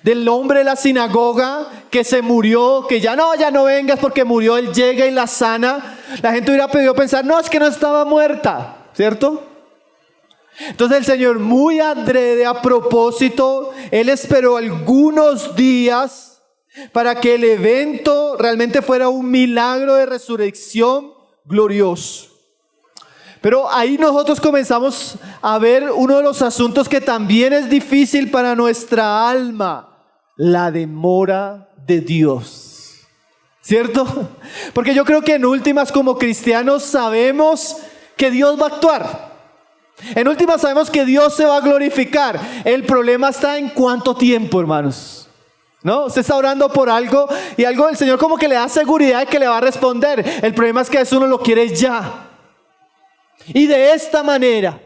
del hombre de la sinagoga que se murió, que ya no vengas porque murió, Él llega y la sana, la gente hubiera podido pensar, no, es que no estaba muerta, ¿cierto? Entonces el Señor, muy adrede, a propósito, Él esperó algunos días para que el evento realmente fuera un milagro de resurrección glorioso. Pero ahí nosotros comenzamos a ver uno de los asuntos que también es difícil para nuestra alma: la demora de Dios, ¿cierto? Porque yo creo que en últimas, como cristianos, sabemos que Dios va a actuar. En últimas sabemos que Dios se va a glorificar. El problema está en cuánto tiempo, hermanos. ¿No? Usted está orando por algo y algo del Señor como que le da seguridad de que le va a responder. El problema es que eso uno lo quiere ya. Y de esta manera.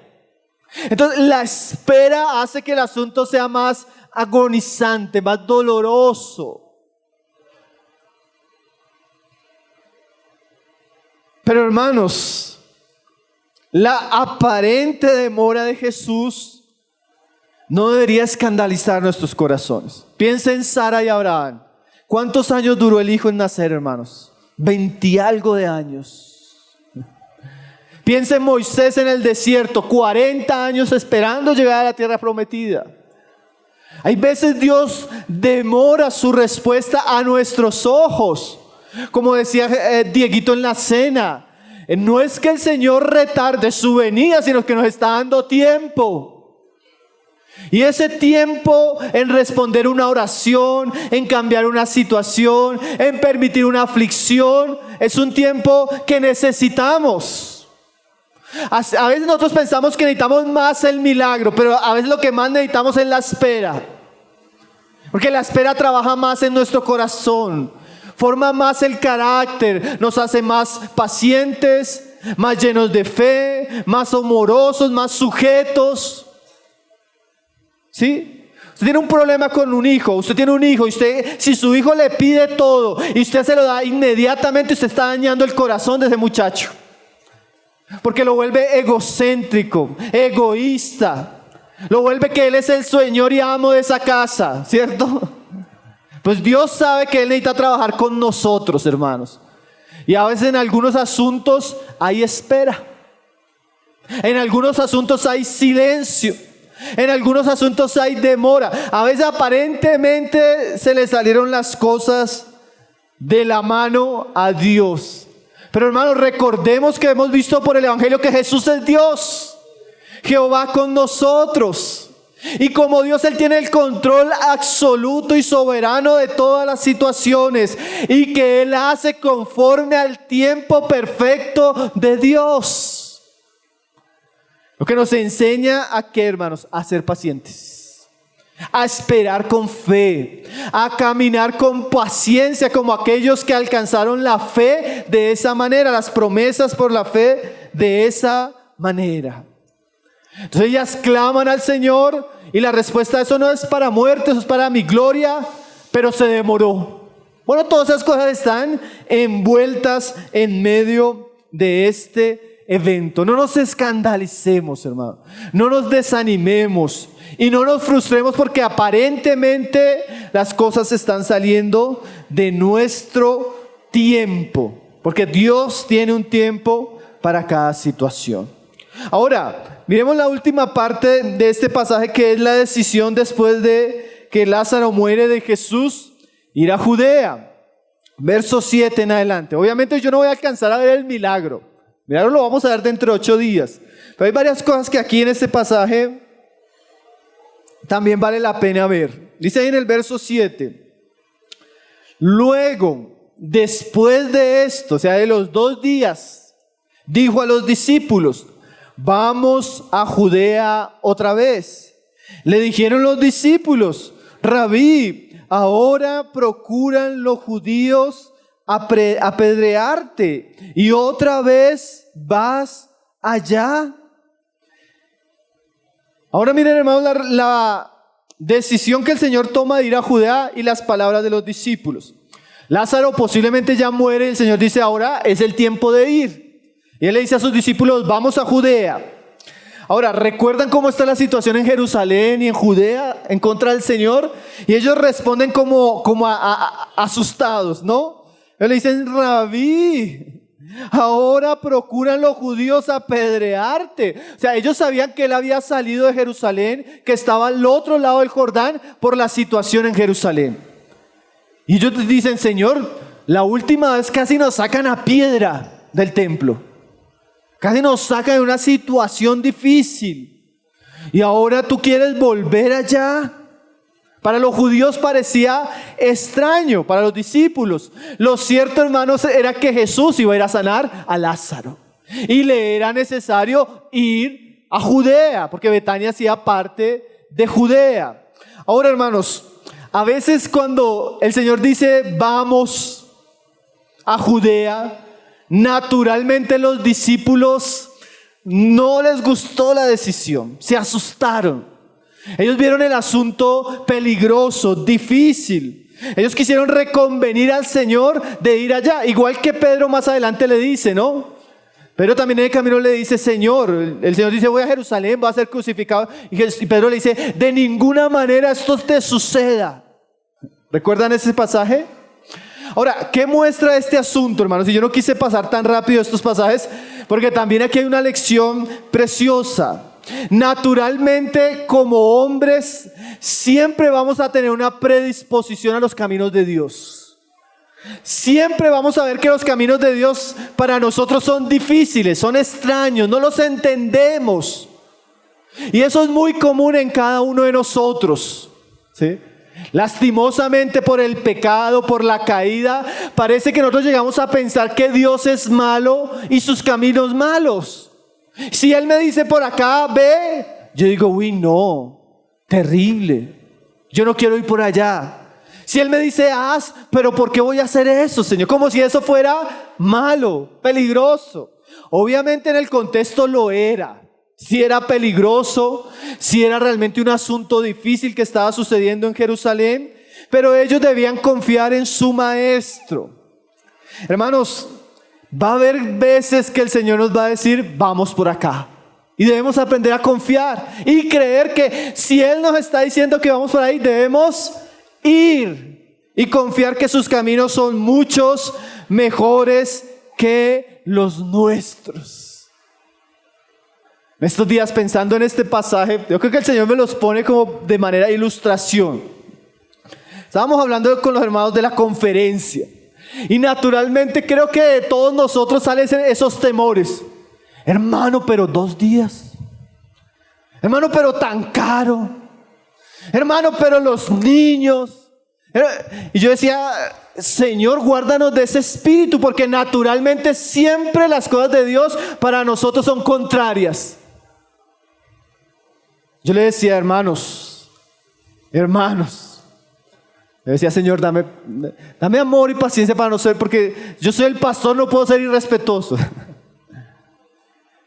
Entonces la espera hace que el asunto sea más agonizante, más doloroso. Pero hermanos, la aparente demora de Jesús no debería escandalizar nuestros corazones. Piensa en Sara y Abraham. ¿Cuántos años duró el hijo en nacer, hermanos? 20 y algo de años. Piensa en Moisés en el desierto, 40 años esperando llegar a la tierra prometida. Hay veces Dios demora su respuesta a nuestros ojos. Como decía Dieguito en la cena, no es que el Señor retarde su venida, sino que nos está dando tiempo. Y ese tiempo en responder una oración, en cambiar una situación, en permitir una aflicción, es un tiempo que necesitamos. A veces nosotros pensamos que necesitamos más el milagro, pero a veces lo que más necesitamos es la espera. Porque la espera trabaja más en nuestro corazón, forma más el carácter, nos hace más pacientes, más llenos de fe, más amorosos, más sujetos. ¿Sí? Usted tiene un problema con un hijo, usted tiene un hijo y usted, si su hijo le pide todo y usted se lo da inmediatamente, usted está dañando el corazón de ese muchacho. Porque lo vuelve egocéntrico, egoísta. Lo vuelve que él es el señor y amo de esa casa, ¿cierto? Pues Dios sabe que Él necesita trabajar con nosotros, hermanos. Y a veces en algunos asuntos hay espera. En algunos asuntos hay silencio. En algunos asuntos hay demora. A veces aparentemente se le salieron las cosas de la mano a Dios. Pero hermanos, recordemos que hemos visto por el Evangelio que Jesús es Dios. Jehová con nosotros. Y como Dios, Él tiene el control absoluto y soberano de todas las situaciones, y que Él hace conforme al tiempo perfecto de Dios. Lo que nos enseña a qué, hermanos, a ser pacientes, a esperar con fe, a caminar con paciencia como aquellos que alcanzaron la fe de esa manera, las promesas por la fe de esa manera. Entonces ellas claman al Señor y la respuesta a eso no es para muerte, eso es para mi gloria, pero se demoró. Bueno, todas esas cosas están envueltas en medio de este evento. No nos escandalicemos, hermano, no nos desanimemos y no nos frustremos porque aparentemente las cosas están saliendo de nuestro tiempo, porque Dios tiene un tiempo para cada situación. Ahora, miremos la última parte de este pasaje, que es la decisión después de que Lázaro muere de Jesús, ir a Judea. Verso 7 en adelante. Obviamente yo no voy a alcanzar a ver el milagro. El milagro lo vamos a ver dentro de 8 días. Pero hay varias cosas que aquí en este pasaje también vale la pena ver. Dice ahí en el verso 7. Luego, después de esto, o sea, de los 2 días, dijo a los discípulos: vamos a Judea otra vez. Le dijeron los discípulos: Rabí, ahora procuran los judíos apedrearte y otra vez vas allá. Ahora miren, hermanos, la decisión que el Señor toma de ir a Judea y las palabras de los discípulos. Lázaro posiblemente ya muere, el Señor dice: ahora es el tiempo de ir. Y Él le dice a sus discípulos: vamos a Judea. Ahora, ¿recuerdan cómo está la situación en Jerusalén y en Judea en contra del Señor? Y ellos responden como asustados, ¿no? Ellos le dicen: Rabí, ahora procuran los judíos apedrearte. O sea, ellos sabían que Él había salido de Jerusalén, que estaba al otro lado del Jordán por la situación en Jerusalén. Y ellos dicen: Señor, la última vez casi nos sacan a piedra del templo. Casi nos sacan de una situación difícil. Y ahora tú quieres volver allá. Para los judíos parecía extraño, para los discípulos. Lo cierto, hermanos, era que Jesús iba a ir a sanar a Lázaro. Y le era necesario ir a Judea, porque Betania hacía parte de Judea. Ahora, hermanos, a veces cuando el Señor dice: vamos a Judea, naturalmente los discípulos no les gustó la decisión, se asustaron. Ellos vieron el asunto peligroso, difícil. Ellos quisieron reconvenir al Señor de ir allá, igual que Pedro más adelante le dice, ¿no? Pedro también en el camino le dice: Señor, el Señor dice: voy a Jerusalén, voy a ser crucificado. Y Pedro le dice: de ninguna manera esto te suceda. ¿Recuerdan ese pasaje? Ahora, ¿qué muestra este asunto, hermanos? Y yo no quise pasar tan rápido estos pasajes, porque también aquí hay una lección preciosa. Naturalmente, como hombres, siempre vamos a tener una predisposición a los caminos de Dios. Siempre vamos a ver que los caminos de Dios para nosotros son difíciles, son extraños, no los entendemos. Y eso es muy común en cada uno de nosotros, ¿sí? Lastimosamente, por el pecado, por la caída, parece que nosotros llegamos a pensar que Dios es malo y sus caminos malos. Si Él me dice: por acá, ve, yo digo: uy, no, terrible, yo no quiero ir por allá. Si Él me dice: haz, pero ¿por qué voy a hacer eso, Señor? Como si eso fuera malo, peligroso. Obviamente en el contexto lo era. Si era peligroso, si era realmente un asunto difícil que estaba sucediendo en Jerusalén, pero ellos debían confiar en su maestro. Hermanos, va a haber veces que el Señor nos va a decir: vamos por acá. Y debemos aprender a confiar y creer que si Él nos está diciendo que vamos por ahí, debemos ir y confiar que sus caminos son muchos mejores que los nuestros. Estos días, pensando en este pasaje, yo creo que el Señor me los pone como de manera de ilustración. Estábamos hablando con los hermanos de la conferencia y naturalmente creo que de todos nosotros salen esos temores. Hermano, pero 2 días. Hermano, pero tan caro. Hermano, pero los niños. Y yo decía, Señor, guárdanos de ese espíritu, porque naturalmente siempre las cosas de Dios para nosotros son contrarias. Yo le decía, hermanos, le decía, Señor, dame amor y paciencia para no ser, porque yo soy el pastor, no puedo ser irrespetuoso.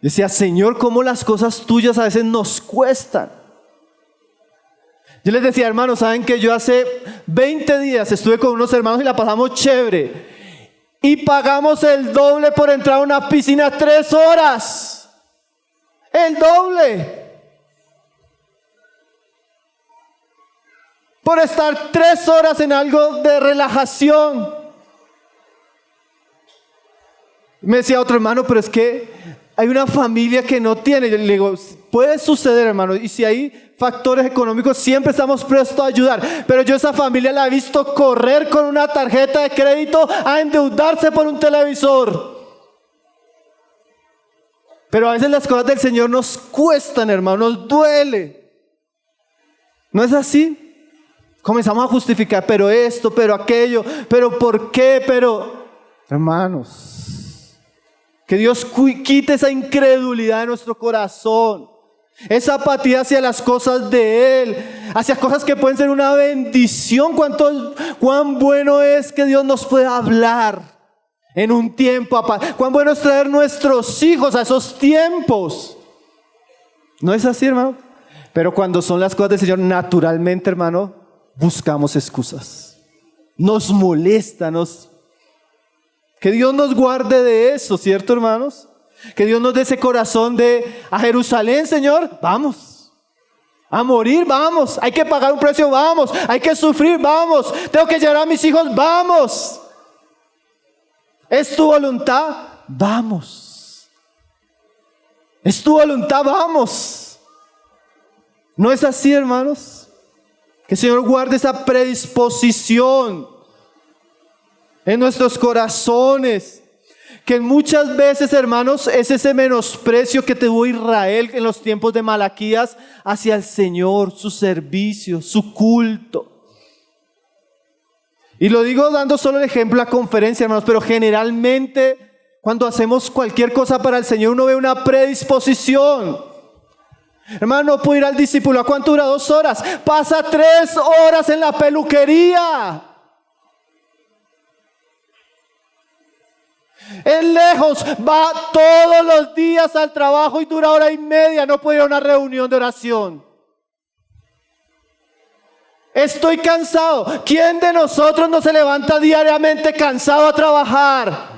Decía, Señor, cómo las cosas tuyas a veces nos cuestan. Yo les decía, hermanos, saben que yo hace 20 días estuve con unos hermanos y la pasamos chévere. Y pagamos el doble por entrar a una piscina 3 horas. El doble. Por estar 3 horas en algo de relajación. Me decía otro hermano, pero es que hay una familia que no tiene. Yo le digo, puede suceder, hermano, y si hay factores económicos siempre estamos prestos a ayudar, pero yo esa familia la he visto correr con una tarjeta de crédito a endeudarse por un televisor. Pero a veces las cosas del Señor nos cuestan, hermano, nos duele. ¿No es así? Comenzamos a justificar, pero esto, pero aquello, pero ¿por qué? Pero, hermanos, que Dios quite esa incredulidad de nuestro corazón, esa apatía hacia las cosas de Él, hacia cosas que pueden ser una bendición. Cuán bueno es que Dios nos pueda hablar en un tiempo, cuán bueno es traer nuestros hijos a esos tiempos. ¿No es así, hermano? Pero cuando son las cosas del Señor, naturalmente, hermano, buscamos excusas. Nos molesta, que Dios nos guarde de eso, ¿cierto, hermanos? Que Dios nos dé ese corazón de a Jerusalén, Señor, vamos. A morir, vamos. Hay que pagar un precio, vamos. Hay que sufrir, vamos. Tengo que llevar a mis hijos, vamos. ¿Es tu voluntad? Vamos. ¿Es tu voluntad? Vamos. ¿No es así, hermanos? Que el Señor guarde esa predisposición en nuestros corazones. Que muchas veces, hermanos, es ese menosprecio que tuvo Israel en los tiempos de Malaquías hacia el Señor, su servicio, su culto. Y lo digo dando solo el ejemplo a la conferencia, hermanos, pero generalmente cuando hacemos cualquier cosa para el Señor uno ve una predisposición. Hermano, no puedo ir al discípulo. ¿A cuánto dura? 2 horas. Pasa 3 horas en la peluquería. Es lejos, va todos los días al trabajo y dura 1:30. No puede ir a una reunión de oración. Estoy cansado. ¿Quién de nosotros no se levanta diariamente cansado a trabajar?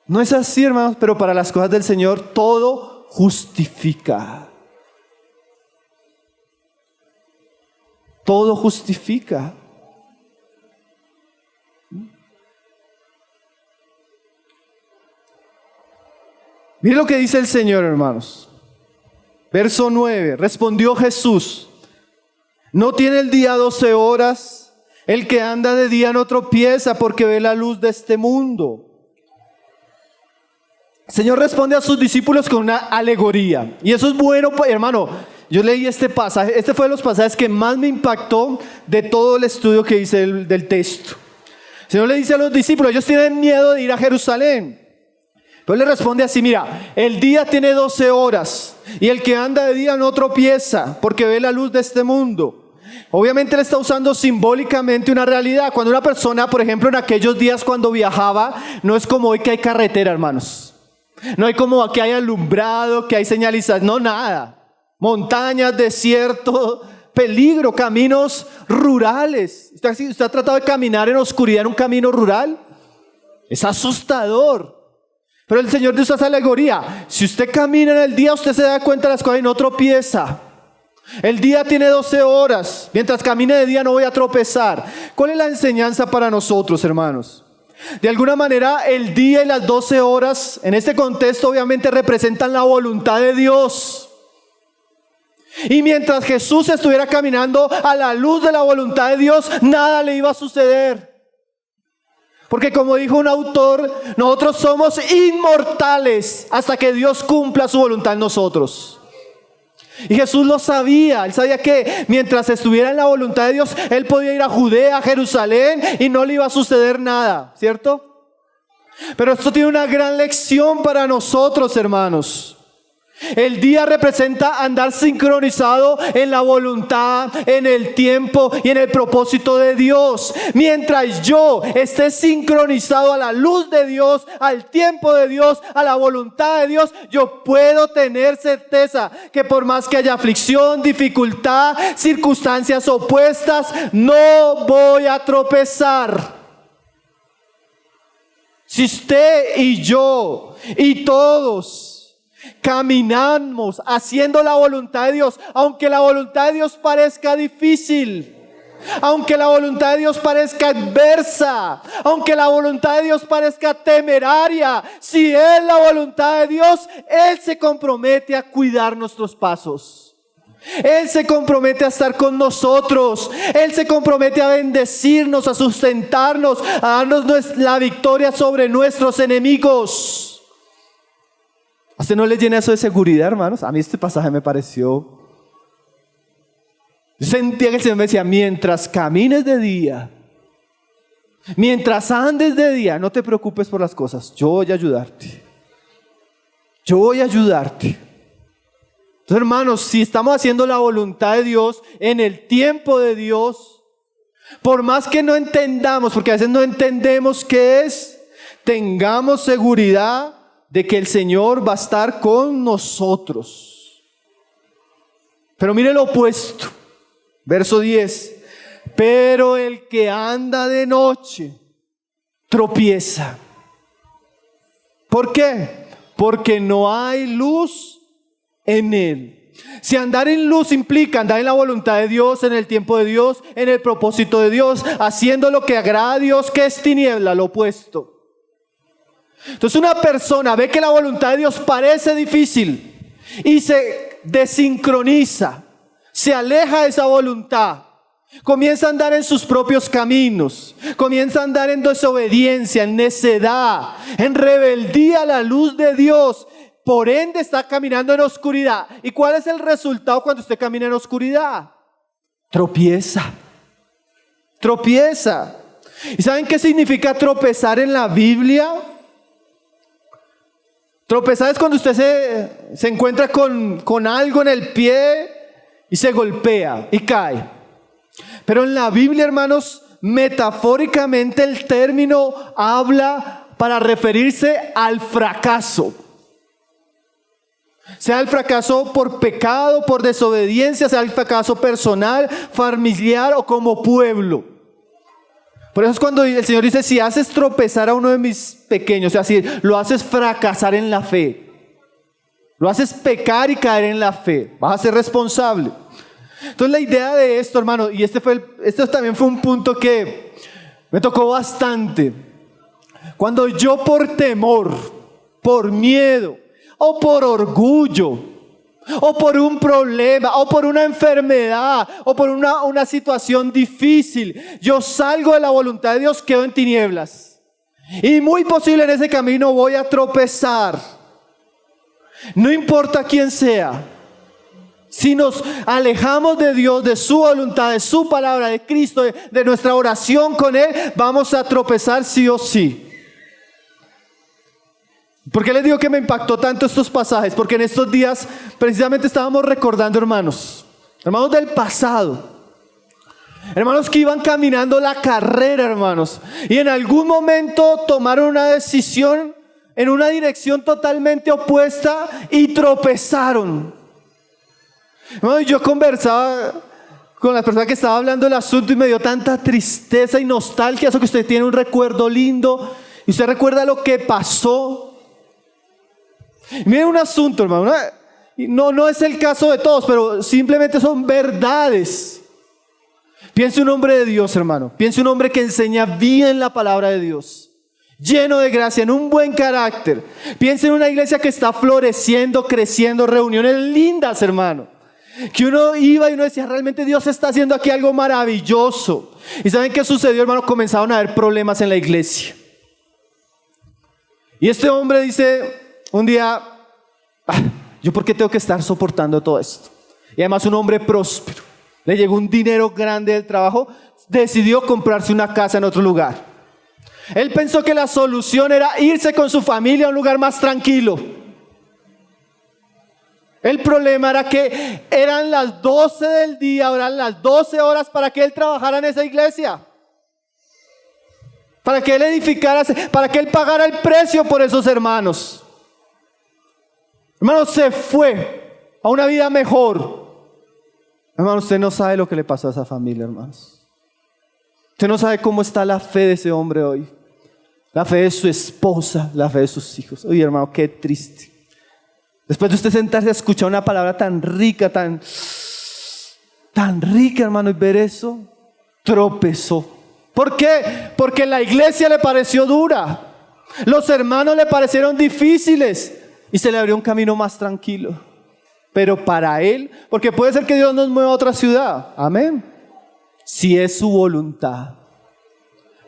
No es así, hermanos, pero para las cosas del Señor todo justifica. Todo justifica. Miren lo que dice el Señor, hermanos. Verso 9. Respondió Jesús: ¿no tiene el día 12 horas? El que anda de día no tropieza porque ve la luz de este mundo. El Señor responde a sus discípulos con una alegoría. Y eso es bueno, hermano. Yo leí este pasaje. Este fue de los pasajes que más me impactó de todo el estudio que hice del texto. El Señor le dice a los discípulos, ellos tienen miedo de ir a Jerusalén. Pero le responde así: mira, el día tiene 12 horas y el que anda de día no tropieza porque ve la luz de este mundo. Obviamente él está usando simbólicamente una realidad. Cuando una persona, por ejemplo, en aquellos días cuando viajaba, no es como hoy que hay carretera, hermanos. No hay como que hay alumbrado, que hay señalización, no, nada. Montañas, desierto, peligro, caminos rurales. ¿Usted ha tratado de caminar en oscuridad en un camino rural? Es asustador. Pero el Señor usa esa alegoría. Si usted camina en el día, usted se da cuenta de las cosas y no tropieza. El día tiene 12 horas. Mientras camine de día no voy a tropezar. ¿Cuál es la enseñanza para nosotros, hermanos? De alguna manera, el día y las 12 horas, en este contexto, obviamente representan la voluntad de Dios. Y mientras Jesús estuviera caminando a la luz de la voluntad de Dios, nada le iba a suceder. Porque como dijo un autor, nosotros somos inmortales hasta que Dios cumpla su voluntad en nosotros. Y Jesús lo sabía. Él sabía que mientras estuviera en la voluntad de Dios, Él podía ir a Judea, a Jerusalén, y no le iba a suceder nada, ¿cierto? Pero esto tiene una gran lección para nosotros, hermanos. El día representa andar sincronizado en la voluntad, en el tiempo y en el propósito de Dios. Mientras yo esté sincronizado a la luz de Dios, al tiempo de Dios, a la voluntad de Dios, yo puedo tener certeza que por más que haya aflicción, dificultad, circunstancias opuestas, no voy a tropezar. Si usted y yo y todos caminamos haciendo la voluntad de Dios, aunque la voluntad de Dios parezca difícil, aunque la voluntad de Dios parezca adversa, aunque la voluntad de Dios parezca temeraria, si es la voluntad de Dios, Él se compromete a cuidar nuestros pasos. Él se compromete a estar con nosotros. Él se compromete a bendecirnos, a sustentarnos, a darnos la victoria sobre nuestros enemigos. ¿A usted no le llena eso de seguridad, hermanos? A mí este pasaje me pareció... Yo sentía que el Señor me decía, mientras camines de día, mientras andes de día, no te preocupes por las cosas. Yo voy a ayudarte. Yo voy a ayudarte. Entonces, hermanos, si estamos haciendo la voluntad de Dios en el tiempo de Dios, por más que no entendamos, porque a veces no entendemos qué es, tengamos seguridad de que el Señor va a estar con nosotros. Pero mire lo opuesto. Verso 10. Pero el que anda de noche tropieza. ¿Por qué? Porque no hay luz en él. Si andar en luz implica andar en la voluntad de Dios, en el tiempo de Dios, en el propósito de Dios, haciendo lo que agrada a Dios, que es tiniebla, lo opuesto. Entonces una persona ve que la voluntad de Dios parece difícil y se desincroniza, se aleja de esa voluntad, comienza a andar en sus propios caminos, comienza a andar en desobediencia, en necedad, en rebeldía a la luz de Dios. Por ende está caminando en oscuridad. ¿Y cuál es el resultado cuando usted camina en oscuridad? Tropieza. Tropieza. ¿Y saben qué significa tropezar en la Biblia? Tropezar es cuando usted se encuentra con algo en el pie y se golpea y cae. Pero en la Biblia, hermanos, metafóricamente el término habla para referirse al fracaso. Sea el fracaso por pecado, por desobediencia, sea el fracaso personal, familiar o como pueblo. Por eso es cuando el Señor dice, si haces tropezar a uno de mis pequeños, o sea, si lo haces fracasar en la fe, lo haces pecar y caer en la fe, vas a ser responsable. Entonces la idea de esto, hermano, y este también fue un punto que me tocó bastante. Cuando yo por temor, por miedo, o por orgullo, o por un problema, o por una enfermedad, o por una situación difícil, yo salgo de la voluntad de Dios, quedo en tinieblas. Y muy posible en ese camino voy a tropezar. No importa quién sea. Si nos alejamos de Dios, de su voluntad, de su palabra, de Cristo, de nuestra oración con Él, vamos a tropezar sí o sí. ¿Por qué les digo que me impactó tanto estos pasajes? Porque en estos días precisamente estábamos recordando hermanos del pasado, hermanos que iban caminando la carrera, hermanos, y en algún momento tomaron una decisión en una dirección totalmente opuesta y tropezaron. Hermano, yo conversaba con la persona que estaba hablando del asunto y me dio tanta tristeza y nostalgia, eso que usted tiene un recuerdo lindo y usted recuerda lo que pasó. Miren un asunto, hermano, no es el caso de todos, pero simplemente son verdades. Piense un hombre de Dios, hermano, piense un hombre que enseña bien la palabra de Dios, lleno de gracia, en un buen carácter. Piense en una iglesia que está floreciendo, creciendo, reuniones lindas, hermano, que uno iba y uno decía, realmente Dios está haciendo aquí algo maravilloso. ¿Y saben qué sucedió, hermano? Comenzaron a haber problemas en la iglesia. Y este hombre dice un día, ¿yo por qué tengo que estar soportando todo esto? y además un hombre próspero. Le llegó un dinero grande del trabajo, decidió comprarse una casa en otro lugar. Él pensó que la solución era irse con su familia a un lugar más tranquilo. El problema era que eran las 12 del día, eran las 12 horas para que él trabajara en esa iglesia. Para que él edificara, para que él pagara el precio por esos hermanos. Hermano, se fue a una vida mejor. Hermano, usted no sabe lo que le pasó a esa familia, hermanos. Usted no sabe cómo está la fe de ese hombre hoy. La fe de su esposa, la fe de sus hijos. Oye, hermano, qué triste. Después de usted sentarse a escuchar una palabra tan rica, tan rica, hermano, y ver eso, tropezó. ¿Por qué? Porque la iglesia le pareció dura. Los hermanos le parecieron difíciles y se le abrió un camino más tranquilo. Pero para él, porque puede ser que Dios nos mueva a otra ciudad. Amén. Si es su voluntad.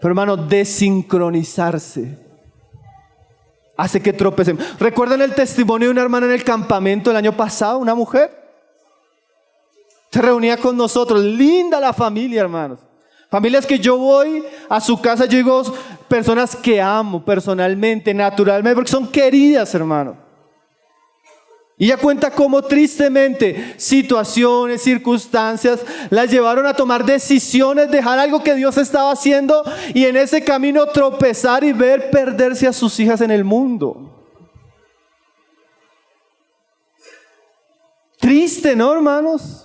Pero hermano, desincronizarse hace que tropecemos. ¿Recuerdan el testimonio de una hermana en el campamento el año pasado? Una mujer se reunía con nosotros. Linda la familia, hermanos. Familias que yo voy a su casa, yo digo, personas que amo personalmente, naturalmente, porque son queridas, hermano. Y ella cuenta cómo tristemente situaciones, circunstancias las llevaron a tomar decisiones, dejar algo que Dios estaba haciendo y en ese camino tropezar y ver perderse a sus hijas en el mundo. Triste, ¿no, hermanos?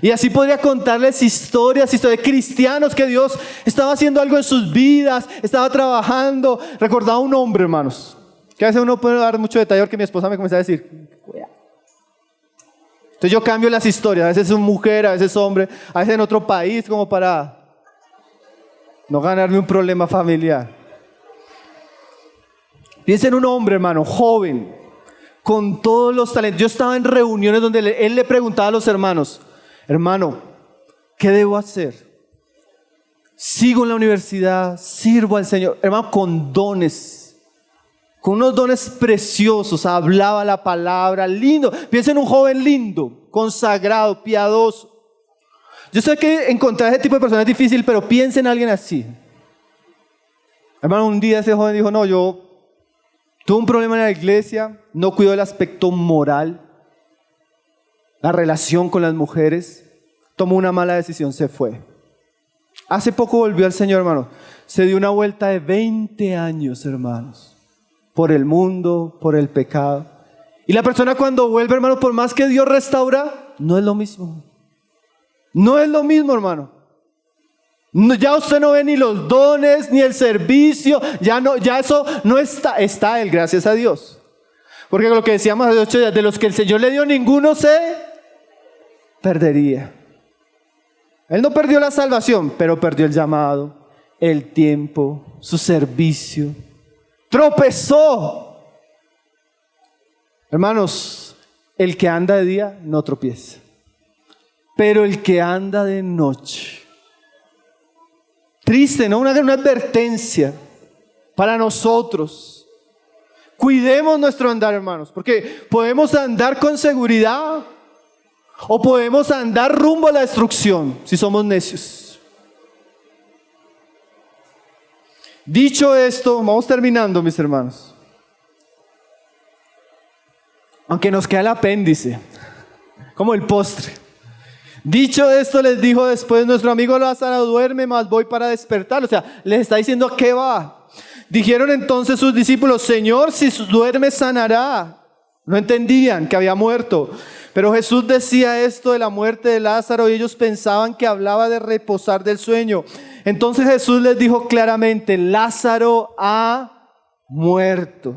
Y así podría contarles historias de cristianos que Dios estaba haciendo algo en sus vidas, estaba trabajando. Recordaba un hombre, hermanos, que a veces uno puede dar mucho detalle porque mi esposa me comenzó a decir. Entonces yo cambio las historias, a veces es mujer, a veces hombre, a veces en otro país, como para no ganarme un problema familiar. Piensa en un hombre, hermano, joven, con todos los talentos. Yo estaba en reuniones donde él le preguntaba a los hermanos, hermano, ¿qué debo hacer? Sigo en la universidad, sirvo al Señor. Hermano, con dones, con unos dones preciosos, hablaba la palabra, lindo. Piensa en un joven lindo, consagrado, piadoso. Yo sé que encontrar ese tipo de personas es difícil, pero piensa en alguien así. Hermano, un día ese joven dijo, no, yo tuve un problema en la iglesia, no cuido el aspecto moral, la relación con las mujeres, tomó una mala decisión, se fue. Hace poco volvió al Señor, hermano. Se dio una vuelta de 20 años, hermanos, por el mundo, por el pecado. Y la persona cuando vuelve, hermano, por más que Dios restaura, no es lo mismo. No es lo mismo, hermano. Ya usted no ve ni los dones, ni el servicio, ya eso no está él, gracias a Dios. Porque lo que decíamos hace 8 días, de los que el Señor le dio, ninguno se perdería. Él no perdió la salvación, pero perdió el llamado, el tiempo, su servicio. Tropezó. Hermanos, el que anda de día no tropieza, pero el que anda de noche. Triste, ¿no? Una advertencia para nosotros. Cuidemos nuestro andar, hermanos, porque podemos andar con seguridad o podemos andar rumbo a la destrucción si somos necios. Dicho esto, vamos terminando, mis hermanos. Aunque nos queda el apéndice, como el postre. Dicho esto, les dijo después, nuestro amigo Lázaro duerme, mas voy para despertarlo. O sea, les está diciendo a qué va. Dijeron entonces sus discípulos, Señor, si duerme sanará. No entendían que había muerto. Pero Jesús decía esto de la muerte de Lázaro y ellos pensaban que hablaba de reposar del sueño. Entonces Jesús les dijo claramente, Lázaro ha muerto.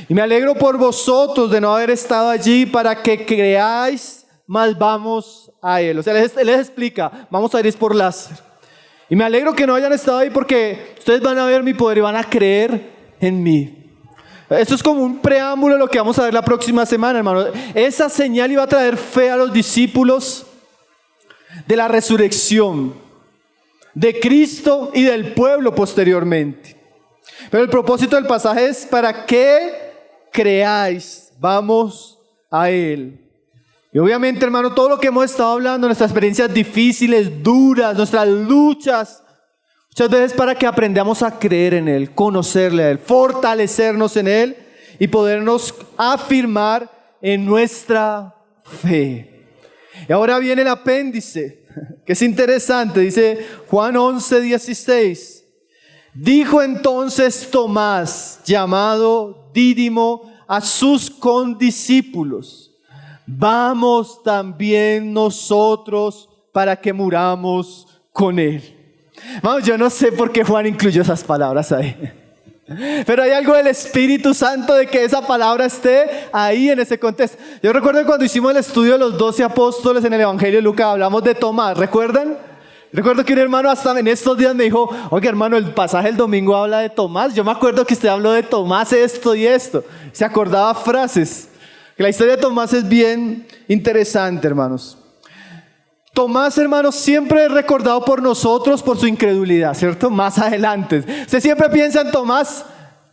Y me alegro por vosotros de no haber estado allí para que creáis, mas vamos a él. O sea, él les explica, vamos a ir por Lázaro. Y me alegro que no hayan estado ahí porque ustedes van a ver mi poder y van a creer en mí. Esto es como un preámbulo de lo que vamos a ver la próxima semana, hermano. Esa señal iba a traer fe a los discípulos de la resurrección de Cristo y del pueblo posteriormente. Pero el propósito del pasaje es para que creáis, vamos a Él. Y obviamente, hermano, todo lo que hemos estado hablando, nuestras experiencias difíciles, duras, nuestras luchas, muchas veces para que aprendamos a creer en Él, conocerle a Él, fortalecernos en Él y podernos afirmar en nuestra fe. Y ahora viene el apéndice, que es interesante, dice Juan 11:16. Dijo entonces Tomás, llamado Dídimo, a sus condiscípulos: vamos también nosotros para que muramos con Él. Vamos, yo no sé por qué Juan incluyó esas palabras ahí. Pero hay algo del Espíritu Santo de que esa palabra esté ahí en ese contexto. Yo recuerdo que cuando hicimos el estudio de los 12 apóstoles en el Evangelio de Lucas, hablamos de Tomás, ¿recuerdan? Recuerdo que un hermano hasta en estos días me dijo: oye, hermano, el pasaje del domingo habla de Tomás. Yo me acuerdo que usted habló de Tomás esto y esto. Se acordaba frases. La historia de Tomás es bien interesante, hermanos. Tomás, hermanos, siempre es recordado por nosotros por su incredulidad, ¿cierto? Más adelante. Usted siempre piensa en Tomás,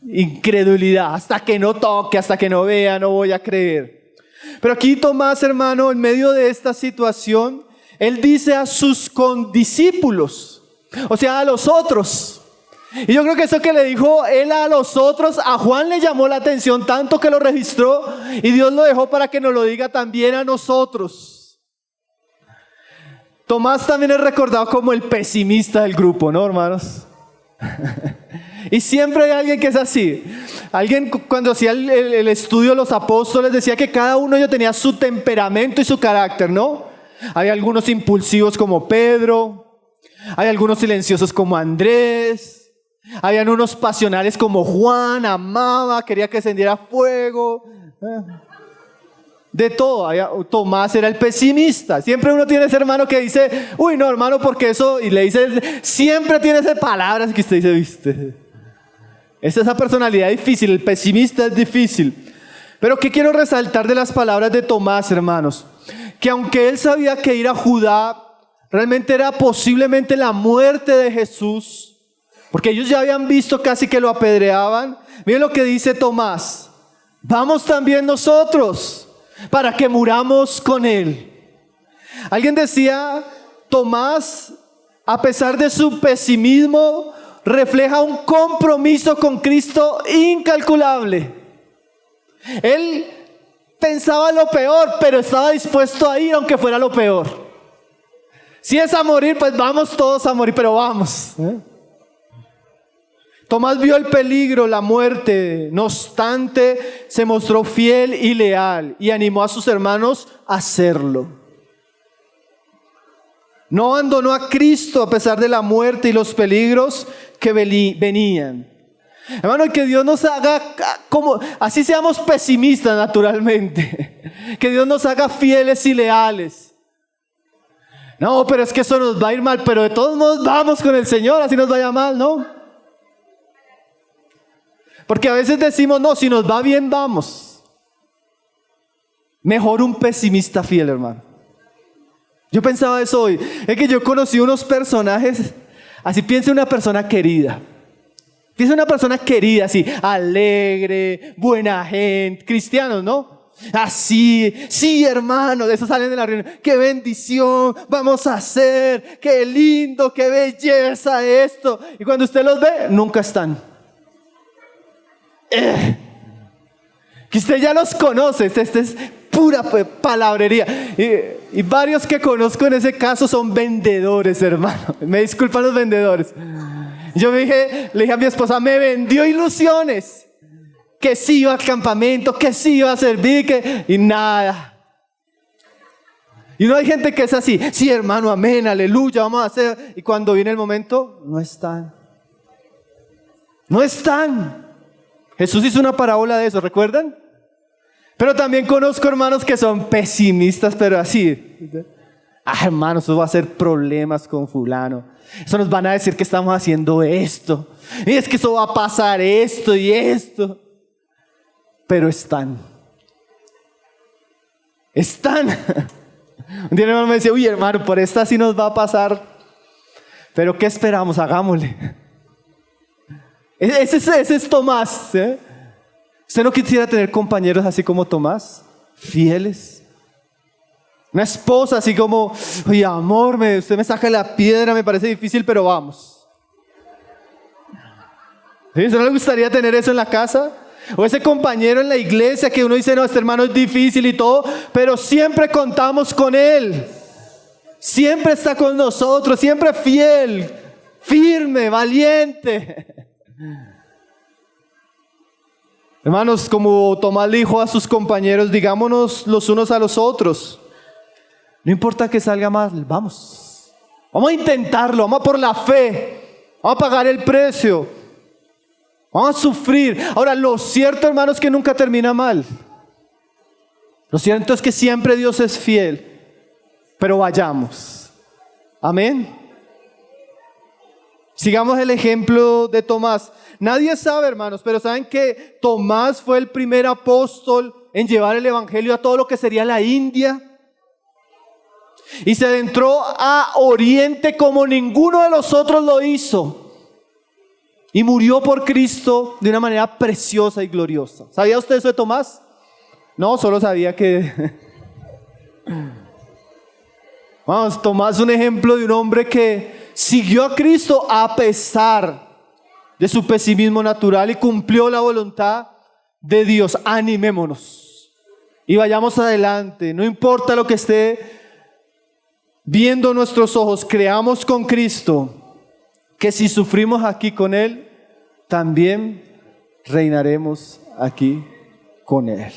incredulidad. Hasta que no toque, hasta que no vea, no voy a creer. Pero aquí Tomás, hermano, en medio de esta situación, él dice a sus condiscípulos, o sea, a los otros. Y yo creo que eso que le dijo él a los otros, a Juan le llamó la atención tanto que lo registró y Dios lo dejó para que nos lo diga también a nosotros. Tomás también es recordado como el pesimista del grupo, ¿no, hermanos? Y siempre hay alguien que es así. Alguien, cuando hacía el estudio de los apóstoles, decía que cada uno de ellos tenía su temperamento y su carácter, ¿no? Hay algunos impulsivos como Pedro, hay algunos silenciosos como Andrés, habían unos pasionales como Juan, amaba, quería que encendiera fuego. De todo. Tomás era el pesimista. Siempre uno tiene ese hermano que dice: uy, no, hermano, porque eso, y le dice, siempre tiene esas palabras que usted dice, viste. Es esa personalidad difícil, el pesimista es difícil. Pero ¿qué quiero resaltar de las palabras de Tomás, hermanos? Que aunque él sabía que ir a Judá realmente era posiblemente la muerte de Jesús, porque ellos ya habían visto casi que lo apedreaban. Miren lo que dice Tomás: vamos también nosotros para que muramos con Él. Alguien decía, Tomás, a pesar de su pesimismo, refleja un compromiso con Cristo incalculable. Él pensaba lo peor, pero estaba dispuesto a ir aunque fuera lo peor. Si es a morir, pues vamos todos a morir, pero vamos. Tomás vio el peligro, la muerte, no obstante, se mostró fiel y leal y animó a sus hermanos a hacerlo. No abandonó a Cristo a pesar de la muerte y los peligros que venían. Hermano, que Dios nos haga, como así seamos pesimistas naturalmente, que Dios nos haga fieles y leales. No, pero es que eso nos va a ir mal, pero de todos modos vamos con el Señor, así nos vaya mal, ¿no? Porque a veces decimos, no, si nos va bien, vamos. Mejor un pesimista fiel, hermano. Yo pensaba eso hoy. Es que yo conocí unos personajes, así piensa una persona querida. Piensa una persona querida, así, alegre, buena gente, cristianos, ¿no? Así, sí, hermano, de eso salen de la reunión. ¡Qué bendición! Vamos a hacer, ¡qué lindo, qué belleza esto! Y cuando usted los ve, nunca están. Que usted ya los conoce, este es pura palabrería. Y varios que conozco en ese caso son vendedores, hermano. Me disculpan los vendedores. Yo le dije a mi esposa, me vendió ilusiones, que sí iba al campamento, que sí iba a servir, y nada. Y no hay gente que es así, sí, hermano, amén, aleluya, vamos a hacer. Y cuando viene el momento, no están. No están. Jesús hizo una parábola de eso, ¿recuerdan? Pero también conozco hermanos que son pesimistas, pero así. Hermano, eso va a ser problemas con fulano. Eso nos van a decir que estamos haciendo esto. Y es que eso va a pasar esto y esto. Pero están. Un día el hermano me decía, uy, hermano, por esta sí nos va a pasar. Pero ¿qué esperamos? Hagámosle. Ese es Tomás, ¿eh? ¿Usted no quisiera tener compañeros así como Tomás? Fieles, Una esposa así como, oye, amor, usted me saca la piedra, me parece difícil, pero vamos. ¿Sí? ¿No le gustaría tener eso en la casa? O ese compañero en la iglesia que uno dice, no, este hermano es difícil y todo, pero siempre contamos con él. Siempre está con nosotros, siempre fiel, firme, valiente. Hermanos, como Tomás le dijo a sus compañeros, digámonos los unos a los otros. No importa que salga mal, vamos a intentarlo, vamos a por la fe, vamos a pagar el precio, vamos a sufrir. Ahora, lo cierto, hermanos, es que nunca termina mal. Lo cierto es que siempre Dios es fiel, pero vayamos. Amén. Sigamos el ejemplo de Tomás. Nadie sabe, hermanos, pero saben que Tomás fue el primer apóstol en llevar el evangelio a todo lo que sería la India. Y se adentró a Oriente como ninguno de los otros lo hizo. Y murió por Cristo de una manera preciosa y gloriosa. ¿Sabía usted eso de Tomás? No, solo sabía que... Vamos, Tomás es un ejemplo de un hombre que siguió a Cristo a pesar de su pesimismo natural y cumplió la voluntad de Dios. Animémonos y vayamos adelante. No importa lo que esté viendo nuestros ojos, creamos con Cristo que si sufrimos aquí con Él, también reinaremos aquí con Él.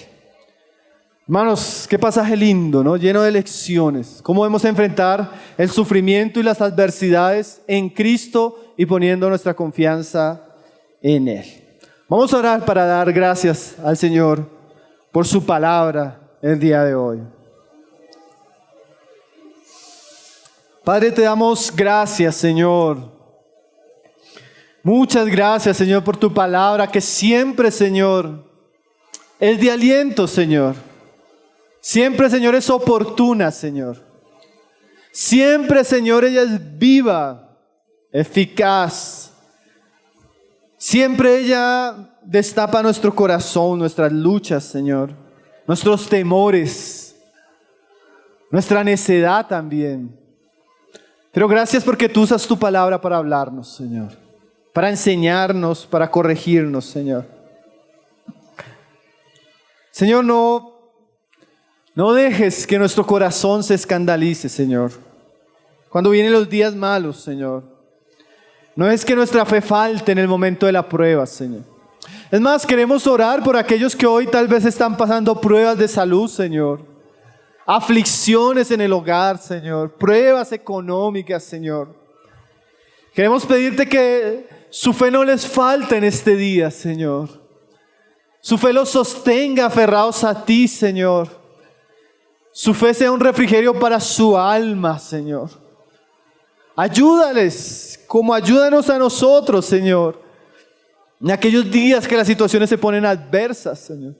Hermanos, qué pasaje lindo, ¿no? Lleno de lecciones. Cómo debemos enfrentar el sufrimiento y las adversidades en Cristo y poniendo nuestra confianza en Él. Vamos a orar para dar gracias al Señor por su palabra el día de hoy. Padre, te damos gracias, Señor. Muchas gracias, Señor, por tu palabra que siempre, Señor, es de aliento, Señor. Siempre, Señor, es oportuna, Señor. Siempre, Señor, ella es viva, eficaz. Siempre ella destapa nuestro corazón, nuestras luchas, Señor. Nuestros temores, nuestra necedad también. Pero gracias porque tú usas tu palabra para hablarnos, Señor. Para enseñarnos, para corregirnos, Señor. Señor, no dejes que nuestro corazón se escandalice, Señor. Cuando vienen los días malos, Señor. No es que nuestra fe falte en el momento de la prueba, Señor. Es más, queremos orar por aquellos que hoy tal vez están pasando pruebas de salud, Señor. Aflicciones en el hogar, Señor. Pruebas económicas, Señor. Queremos pedirte que su fe no les falte en este día, Señor. Su fe los sostenga aferrados a ti, Señor. Su fe sea un refrigerio para su alma, Señor. Ayúdales, como ayúdanos a nosotros, Señor. En aquellos días que las situaciones se ponen adversas, Señor.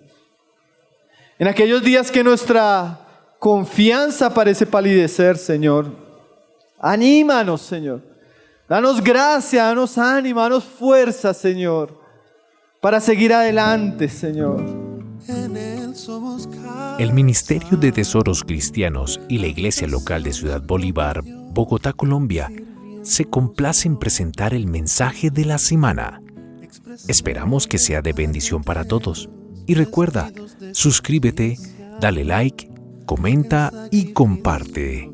En aquellos días que nuestra confianza parece palidecer, Señor. Anímanos, Señor. Danos gracia, danos ánimo, danos fuerza, Señor, para seguir adelante, Señor. El Ministerio de Tesoros Cristianos y la Iglesia Local de Ciudad Bolívar, Bogotá, Colombia, se complace en presentar el mensaje de la semana. Esperamos que sea de bendición para todos. Y recuerda, suscríbete, dale like, comenta y comparte.